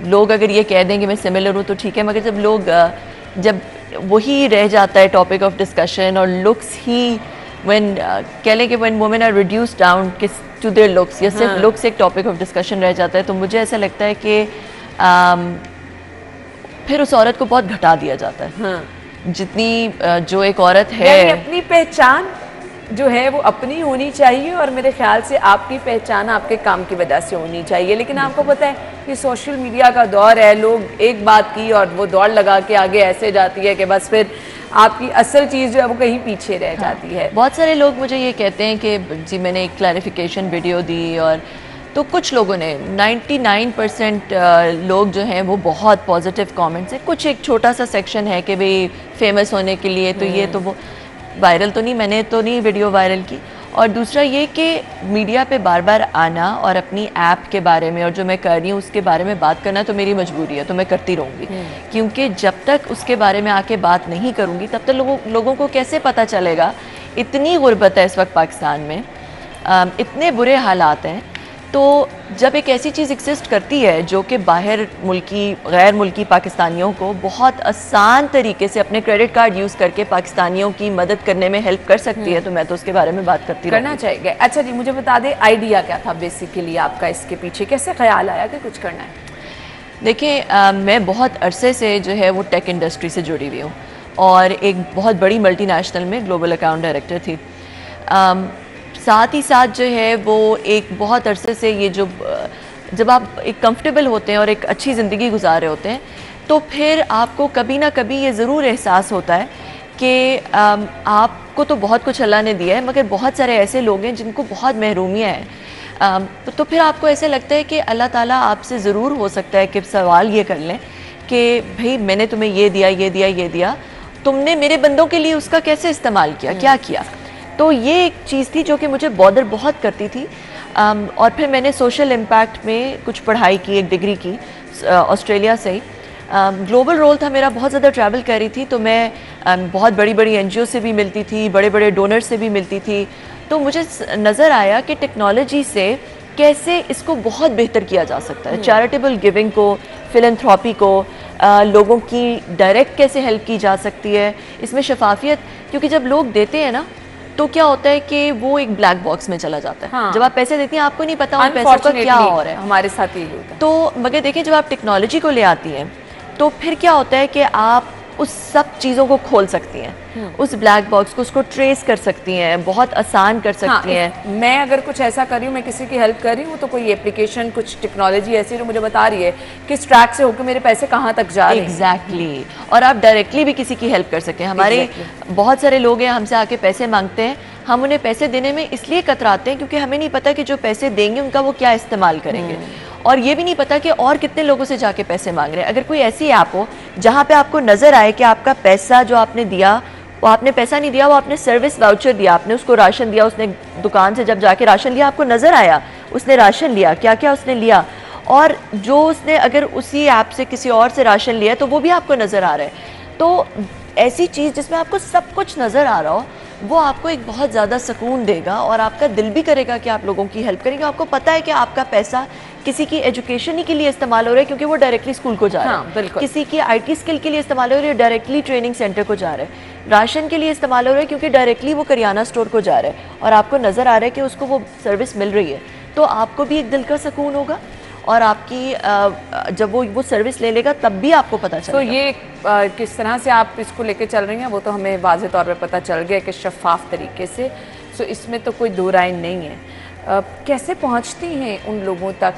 लोग अगर ये कह दें कि मैं सिमिलर हूँ तो ठीक है, मगर जब वही रह जाता है टॉपिक ऑफ डिस्कशन और लुक्स ही व्हेन कह लें कि when women are reduced down to their looks या सिर्फ लुक्स एक टॉपिक ऑफ डिस्कशन रह जाता है, तो मुझे ऐसा लगता है कि फिर उस औरत को बहुत घटा दिया जाता है। हाँ। जितनी जो एक औरत है, अपनी पहचान जो है वो अपनी होनी चाहिए और मेरे ख्याल से आपकी पहचान आपके काम की वजह से होनी चाहिए। लेकिन आपको पता है कि सोशल मीडिया का दौर है, लोग एक बात की और वो दौड़ लगा के आगे ऐसे जाती है कि बस फिर आपकी असल चीज़ जो है वो कहीं पीछे रह जाती है। बहुत सारे लोग मुझे ये कहते हैं कि जी मैंने एक क्लैरिफिकेशन वीडियो दी, और तो कुछ लोगों ने 99% लोग जो हैं वो बहुत पॉजिटिव कमेंट्स हैं। कुछ एक छोटा सा सेक्शन है कि भाई फेमस होने के लिए तो ये तो वो वायरल तो नहीं, मैंने तो नहीं वीडियो वायरल की। और दूसरा ये कि मीडिया पे बार बार आना और अपनी ऐप के बारे में और जो मैं कर रही हूँ उसके बारे में बात करना तो मेरी मजबूरी है, तो मैं करती रहूँगी। क्योंकि जब तक उसके बारे में आके बात नहीं करूँगी तब तक लोगों को कैसे पता चलेगा। इतनी गुर्बत है इस वक्त पाकिस्तान में, इतने बुरे हालात हैं। तो जब एक ऐसी चीज़ एग्जिस्ट करती है जो कि बाहर मुल्की गैर मुल्की पाकिस्तानियों को बहुत आसान तरीके से अपने क्रेडिट कार्ड यूज़ करके पाकिस्तानियों की मदद करने में हेल्प कर सकती है, तो मैं तो उसके बारे में बात करना चाहिए। अच्छा जी, मुझे बता दें आइडिया क्या था बेसिकली आपका, इसके पीछे कैसे ख्याल आया कि कुछ करना है? देखिए, मैं बहुत अरसे से जो है वो टेक इंडस्ट्री से जुड़ी हुई हूँ और एक बहुत बड़ी मल्टीनेशनल में ग्लोबल अकाउंट डायरेक्टर थी। साथ ही साथ जो है वो एक बहुत अरसे से ये जब आप एक कंफर्टेबल होते हैं और एक अच्छी ज़िंदगी गुजार रहे होते हैं तो फिर आपको कभी ना कभी ये ज़रूर एहसास होता है कि आपको तो बहुत कुछ अल्लाह ने दिया है, मगर बहुत सारे ऐसे लोग हैं जिनको बहुत महरूमियाँ हैं। तो फिर आपको ऐसे लगता है कि अल्लाह ताला आपसे ज़रूर हो सकता है कि सवाल ये कर लें कि भाई मैंने तुम्हें ये दिया, ये दिया, ये दिया, तुमने मेरे बंदों के लिए उसका कैसे इस्तेमाल किया, क्या किया। तो ये एक चीज़ थी जो कि मुझे बॉदर बहुत करती थी। और फिर मैंने सोशल इम्पैक्ट में कुछ पढ़ाई की, एक डिग्री की ऑस्ट्रेलिया से ही। ग्लोबल रोल था मेरा, बहुत ज़्यादा ट्रैवल कर रही थी, तो मैं बहुत बड़ी बड़ी NGO से भी मिलती थी, बड़े बड़े डोनर से भी मिलती थी। तो मुझे नज़र आया कि टेक्नोलॉजी से कैसे इसको बहुत बेहतर किया जा सकता है। चैरिटेबल गिविंग को, फिलैंथ्रोपी को, लोगों की डायरेक्ट कैसे हेल्प की जा सकती है, इसमें शफाफियत। क्योंकि जब लोग देते हैं ना तो क्या होता है कि वो एक ब्लैक बॉक्स में चला जाता है। हाँ। जब आप पैसे देती हैं आपको नहीं पता उन पैसों का क्या हो रहा है। हमारे साथ ही होता है। तो मगर देखिए, जब आप टेक्नोलॉजी को ले आती हैं तो फिर क्या होता है कि आप उस सब चीज़ों को खोल सकती हैं, उस ब्लैक बॉक्स को उसको ट्रेस कर सकती हैं, बहुत आसान कर सकती हैं। मैं अगर कुछ ऐसा कर रही हूँ, मैं किसी की हेल्प कर रही हूँ, तो कोई एप्लीकेशन, कुछ टेक्नोलॉजी ऐसी जो मुझे बता रही है कि इस ट्रैक से होकर मेरे पैसे कहाँ तक जा रहे हैं। एग्जैक्टली। और आप डायरेक्टली भी किसी की हेल्प कर सकते हैं। हमारे बहुत सारे लोग हैं हमसे आके पैसे मांगते हैं, हम उन्हें पैसे देने में इसलिए कतराते हैं क्योंकि हमें नहीं पता कि जो पैसे देंगे उनका वो क्या इस्तेमाल करेंगे, और ये भी नहीं पता कि और कितने लोगों से जाके पैसे मांग रहे हैं। अगर कोई ऐसी ऐप हो जहाँ पे आपको नज़र आए कि आपका पैसा जो आपने दिया, वो आपने पैसा नहीं दिया, वो आपने सर्विस वाउचर दिया, आपने उसको राशन दिया, उसने दुकान से जब जाके राशन लिया आपको नज़र आया उसने राशन लिया, क्या क्या उसने लिया, और जो उसने अगर उसी ऐप से किसी और से राशन लिया तो वो भी आपको नज़र आ रहा है। तो ऐसी चीज़ जिसमें आपको सब कुछ नज़र आ रहा हो, वो आपको एक बहुत ज़्यादा सुकून देगा और आपका दिल भी करेगा कि आप लोगों की हेल्प करेंगे। आपको पता है कि आपका पैसा किसी की एजुकेशन ही के लिए इस्तेमाल हो रहा है क्योंकि वो डायरेक्टली स्कूल को जा रहा है, बिल्कुल। किसी की आईटी स्किल के लिए इस्तेमाल हो रहा है, डायरेक्टली ट्रेनिंग सेंटर को जा रहा है, राशन के लिए इस्तेमाल हो रहा है क्योंकि डायरेक्टली वो करियाना स्टोर को जा रहा है और आपको नज़र आ रहा है कि उसको वो सर्विस मिल रही है। तो आपको भी एक दिल का सुकून होगा और आपकी जब वो सर्विस ले लेगा तब भी आपको पता चलेगा। तो ये किस तरह से आप इसको लेके चल रही हैं वो तो हमें वाज़े तौर पे पता चल गया कि शफाफ तरीके से, सो इसमें तो कोई दो राय नहीं है। कैसे पहुंचती हैं उन लोगों तक?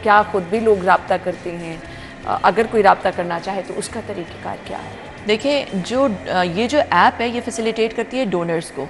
क्या खुद भी लोग रब्ता करती हैं? अगर कोई रब्ता करना चाहे तो उसका तरीक़ेकार क्या है? देखिए, जो ये जो ऐप है ये फैसिलिटेट करती है डोनर्स को,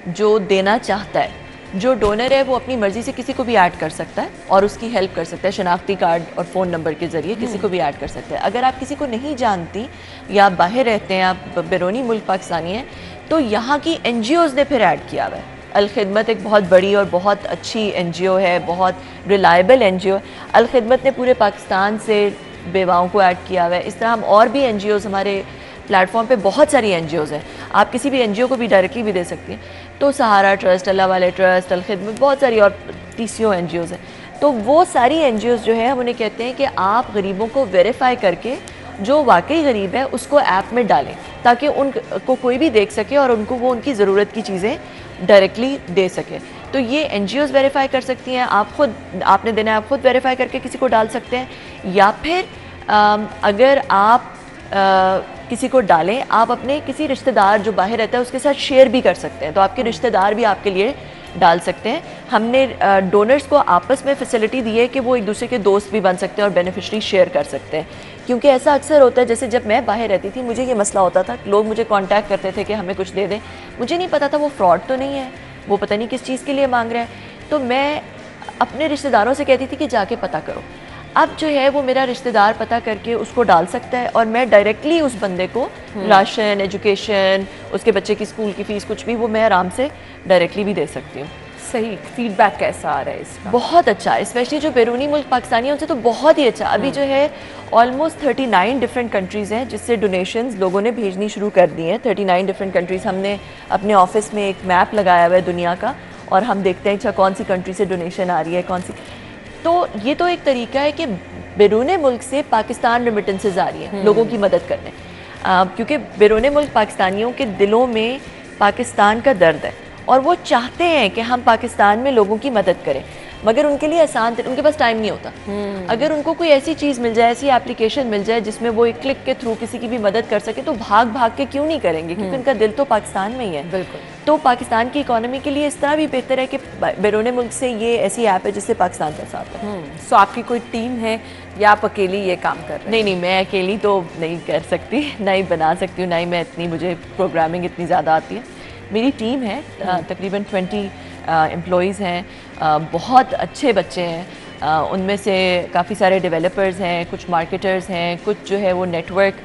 जो देना चाहता है। जो डोनर है वो अपनी मर्ज़ी से किसी को भी ऐड कर सकता है और उसकी हेल्प कर सकता है, शनाख्ती कार्ड और फ़ोन नंबर के ज़रिए किसी को भी ऐड कर सकता है। अगर आप किसी को नहीं जानती या आप बाहर रहते हैं, आप बैरूनी मुल्क पाकिस्तानी हैं, तो यहाँ की NGOs ने फिर ऐड किया हुआ है। अल-खिदमत एक बहुत बड़ी और बहुत अच्छी NGO है, बहुत रिलायबल NGO। अल-खिदमत ने पूरे पाकिस्तान से बेवाओं को ऐड किया हुआ है। इस तरह हम और भी NGOs, हमारे प्लेटफॉर्म पे बहुत सारी NGOs हैं, आप किसी भी NGO को भी डायरेक्टली भी दे सकती हैं। तो सहारा ट्रस्ट, अल्लाह वाले ट्रस्ट, अल-खिदमत, बहुत सारी और TCO NGOs हैं। तो वो सारी NGOs जो है हम उन्हें कहते हैं कि आप गरीबों को वेरीफाई करके जो वाकई गरीब है उसको ऐप में डालें ताकि उनको कोई भी देख सके और उनको वो उनकी ज़रूरत की चीज़ें डायरेक्टली दे सके। तो ये NGOs वेरीफाई कर सकती हैं, आप खुद, आपने देना है, आप खुद वेरीफाई करके किसी को डाल सकते हैं, या फिर अगर आप किसी को डालें, आप अपने किसी रिश्तेदार जो बाहर रहता है उसके साथ शेयर भी कर सकते हैं, तो आपके रिश्तेदार भी आपके लिए डाल सकते हैं। हमने डोनर्स को आपस में फैसिलिटी दी है कि वो एक दूसरे के दोस्त भी बन सकते हैं और बेनिफिशरी शेयर कर सकते हैं, क्योंकि ऐसा अक्सर होता है, जैसे जब मैं बाहर रहती थी मुझे ये मसला होता था, लोग मुझे कांटेक्ट करते थे कि हमें कुछ दे दें, मुझे नहीं पता था वो फ्रॉड तो नहीं है, वो पता नहीं किस चीज़ के लिए मांग रहा है, तो मैं अपने रिश्तेदारों से कहती थी कि जाके पता करो। अब जो है वो मेरा रिश्तेदार पता करके उसको डाल सकता है और मैं डायरेक्टली उस बंदे को राशन, एजुकेशन, उसके बच्चे की स्कूल की फ़ीस, कुछ भी वो मैं आराम से डायरेक्टली भी दे सकती हूँ। सही। फीडबैक कैसा आ रहा है इसका? बहुत अच्छा, स्पेशली जो बैरूनी मुल्क पाकिस्तानी हैं उनसे तो बहुत ही अच्छा। अभी जो है ऑलमोस्ट 39 डिफरेंट कंट्रीज़ हैं जिससे डोनेशंस लोगों ने भेजनी शुरू कर दी हैं। 39 डिफरेंट कंट्रीज़। हमने अपने ऑफिस में एक मैप लगाया हुआ है दुनिया का और हम देखते हैं अच्छा कौन सी कंट्री से डोनेशन आ रही है, कौन सी। तो ये तो एक तरीका है कि बैरून मुल्क से पाकिस्तान रेमिटेंसेज आ रही हैं लोगों की मदद करने, क्योंकि बैरून मुल्क पाकिस्तानियों के दिलों में पाकिस्तान का दर्द है और वो चाहते हैं कि हम पाकिस्तान में लोगों की मदद करें, मगर उनके लिए आसान, उनके पास टाइम नहीं होता। अगर उनको कोई ऐसी चीज़ मिल जाए, ऐसी एप्लीकेशन मिल जाए जिसमें वो एक क्लिक के थ्रू किसी की भी मदद कर सके, तो भाग भाग के क्यों नहीं करेंगे, क्योंकि उनका दिल तो पाकिस्तान में ही है। बिल्कुल। तो पाकिस्तान की इकोनॉमी के लिए इस तरह भी बेहतर है कि बैरून मुल्क से ये ऐसी ऐप है जिससे पाकिस्तान पैसा आता है। सो आपकी कोई टीम है या आप अकेली ये काम कर रहे हैं? नहीं, मैं अकेली तो नहीं कर सकती, ना ही बना सकती हूँ, ना ही मैं इतनी, मुझे प्रोग्रामिंग इतनी ज़्यादा आती है। मेरी टीम है, तकरीबन 20 एम्प्लॉइज़ हैं, बहुत अच्छे बच्चे हैं, उनमें से काफ़ी सारे डेवलपर्स हैं, कुछ मार्केटर्स हैं, कुछ जो है वो नेटवर्क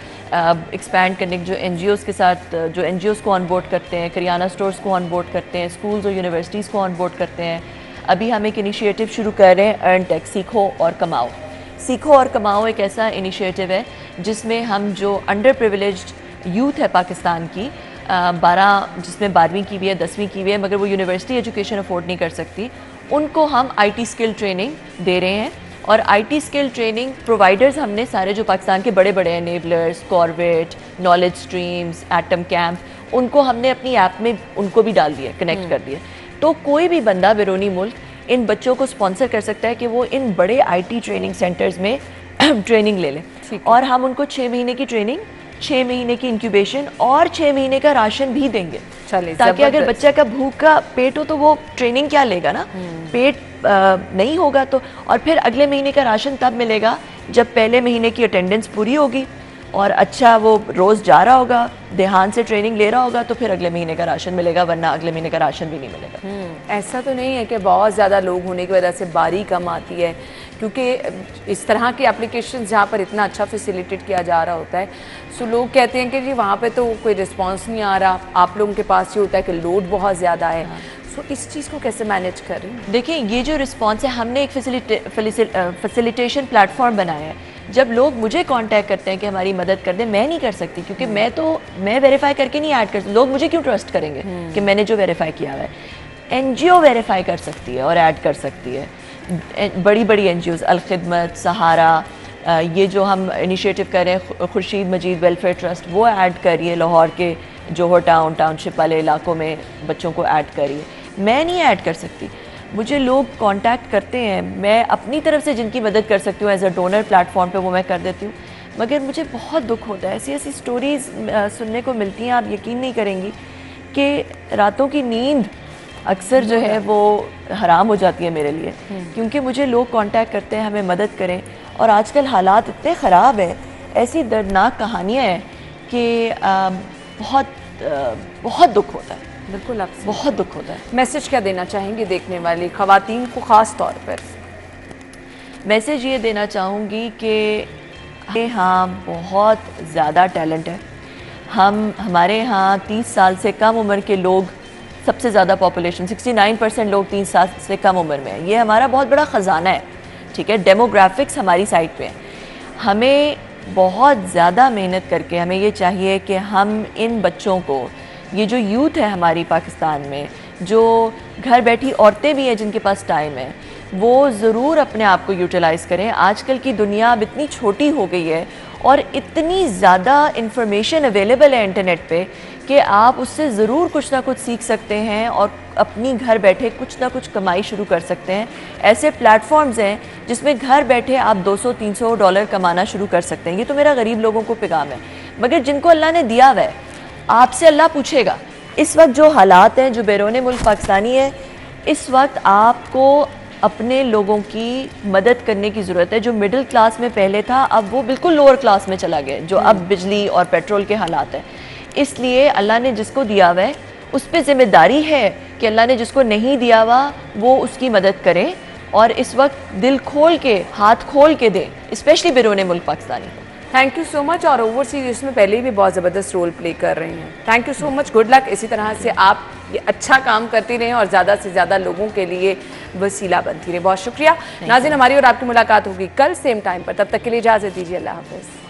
एक्सपैंड करने के जो NGOs के साथ, जो NGOs को ऑन बोर्ड करते हैं, करियाना स्टोर्स को ऑन बोर्ड करते हैं, स्कूल्स और यूनिवर्सिटीज़ को ऑन बोर्ड करते हैं। अभी हम एक इनिशिएटिव शुरू कर रहे हैं, अर्न टेक, सीखो और कमाओ। सीखो और कमाओ एक ऐसा इनिशिएटिव है जिसमें हम जो अंडर प्रिविलेज्ड यूथ है पाकिस्तान की, जिसमें 12वीं की भी है, 10वीं की भी है, मगर वो यूनिवर्सिटी एजुकेशन अफोर्ड नहीं कर सकती, उनको हम IT स्किल ट्रेनिंग दे रहे हैं। और IT स्किल ट्रेनिंग प्रोवाइडर्स हमने सारे जो पाकिस्तान के बड़े बड़े enablers, corvette, knowledge streams, atom camp, उनको हमने अपनी ऐप में उनको भी डाल दिया, कनेक्ट कर दिया। तो कोई भी बंदा बैरूनी मुल्क इन बच्चों को स्पॉन्सर कर सकता है कि वो इन बड़े IT ट्रेनिंग सेंटर्स में ट्रेनिंग ले लें, और हम उनको 6 महीने की ट्रेनिंग 6 महीने की इंक्यूबेशन और 6 महीने का राशन भी देंगे, ताकि अगर बच्चा का भूख का पेट हो तो वो ट्रेनिंग क्या लेगा ना, पेट नहीं होगा तो, और फिर अगले महीने का राशन तब मिलेगा जब पहले महीने की अटेंडेंस पूरी होगी और अच्छा वो रोज़ जा रहा होगा, ध्यान से ट्रेनिंग ले रहा होगा, तो फिर अगले महीने का राशन मिलेगा, वरना अगले महीने का राशन भी नहीं मिलेगा। ऐसा तो नहीं है कि बहुत ज़्यादा लोग होने की वजह से बारी कम आती है, क्योंकि इस तरह की एप्लीकेशन जहाँ पर इतना अच्छा फैसिलिटेट किया जा रहा होता है, सो लोग कहते हैं कि जी वहाँ पे तो कोई रिस्पांस नहीं आ रहा, आप लोगों के पास ये होता है कि लोड बहुत ज़्यादा है। सो इस चीज़ को कैसे मैनेज कर रही हैं? देखिए, ये जो रिस्पांस है, हमने एक फैसिलिटेशन प्लेटफॉर्म बनाया है। जब लोग मुझे कांटेक्ट करते हैं कि हमारी मदद कर दें, मैं नहीं कर सकती, क्योंकि मैं वेरीफाई करके नहीं ऐड कर सकती। लोग मुझे क्यों ट्रस्ट करेंगे कि मैंने जो वेरीफाई किया हुआ है? एनजीओ वेरीफाई कर सकती है और ऐड कर सकती है। बड़ी बड़ी एनजीओज, अल खिदमत, सहारा, ये जो हम इनिशिएटिव कर रहे हैं, खुर्शीद मजीद वेलफेयर ट्रस्ट, वो ऐड करिए। लाहौर के जोहर टाउनशिप वाले इलाकों में बच्चों को ऐड करिए। मैं नहीं ऐड कर सकती, मुझे लोग कांटेक्ट करते हैं, मैं अपनी तरफ से जिनकी मदद कर सकती हूँ एज अ डोनर प्लेटफॉर्म पे वो मैं कर देती हूँ। मगर मुझे बहुत दुख होता है, ऐसी ऐसी स्टोरीज़ सुनने को मिलती हैं, आप यकीन नहीं करेंगी कि रातों की नींद अक्सर जो है वो हराम हो जाती है मेरे लिए, क्योंकि मुझे लोग कांटेक्ट करते हैं हमें मदद करें। और आजकल हालात इतने ख़राब हैं, ऐसी दर्दनाक कहानियाँ हैं कि बहुत दुख होता है। बिल्कुल, आपसे बहुत दुख होता है। मैसेज क्या देना चाहेंगे देखने वाली ख़वातीन को ख़ास तौर पर? मैसेज ये देना चाहूँगी कि हाँ, बहुत ज़्यादा टैलेंट है। हमारे यहाँ 30 साल से कम उम्र के लोग सबसे ज़्यादा पॉपुलेशन, 69% लोग 30 साल से कम उम्र में है। ये हमारा बहुत बड़ा ख़जाना है, ठीक है। डेमोग्राफिक्स हमारी साइड पे है। हमें बहुत ज़्यादा मेहनत करके हमें ये चाहिए कि हम इन बच्चों को, ये जो यूथ है हमारी पाकिस्तान में, जो घर बैठी औरतें भी हैं जिनके पास टाइम है, वो ज़रूर अपने आप को यूटिलाइज़ करें। आजकल की दुनिया अब इतनी छोटी हो गई है और इतनी ज़्यादा इंफॉर्मेशन अवेलेबल है इंटरनेट पे कि आप उससे ज़रूर कुछ ना कुछ सीख सकते हैं और अपनी घर बैठे कुछ ना कुछ कमाई शुरू कर सकते हैं। ऐसे प्लेटफॉर्म्स हैं जिसमें घर बैठे आप $200-300 कमाना शुरू कर सकते हैं। ये तो मेरा गरीब लोगों को पैगाम है। मगर जिनको अल्लाह ने दिया हुआ है, आपसे अल्लाह पूछेगा। इस वक्त जो हालात हैं, जो बैरून मुल्क पाकिस्तानी है, इस वक्त आपको अपने लोगों की मदद करने की ज़रूरत है। जो मिडिल क्लास में पहले था, अब वो बिल्कुल लोअर क्लास में चला गया, जो अब बिजली और पेट्रोल के हालात हैं। इसलिए अल्लाह ने जिसको दिया हुआ है उस पर ज़िम्मेदारी है कि अल्लाह ने जिसको नहीं दिया हुआ वो उसकी मदद करें, और इस वक्त दिल खोल के, हाथ खोल के दें, स्पेशली बैरून मुल्क Pakistani. Thank you so much. और ओवरसीज इसमें पहले भी बहुत ज़बरदस्त रोल प्ले कर रही हैं। Thank you so much, good luck. इसी तरह से आप ये अच्छा काम करती रहें और ज़्यादा से ज़्यादा लोगों के लिए वसीला बनती रहे। बहुत शुक्रिया नाज़रीन, हमारी और आपकी मुलाकात होगी कल सेम टाइम पर। तब तक के लिए इजाज़त दीजिए, अल्लाह हाफ़िज़।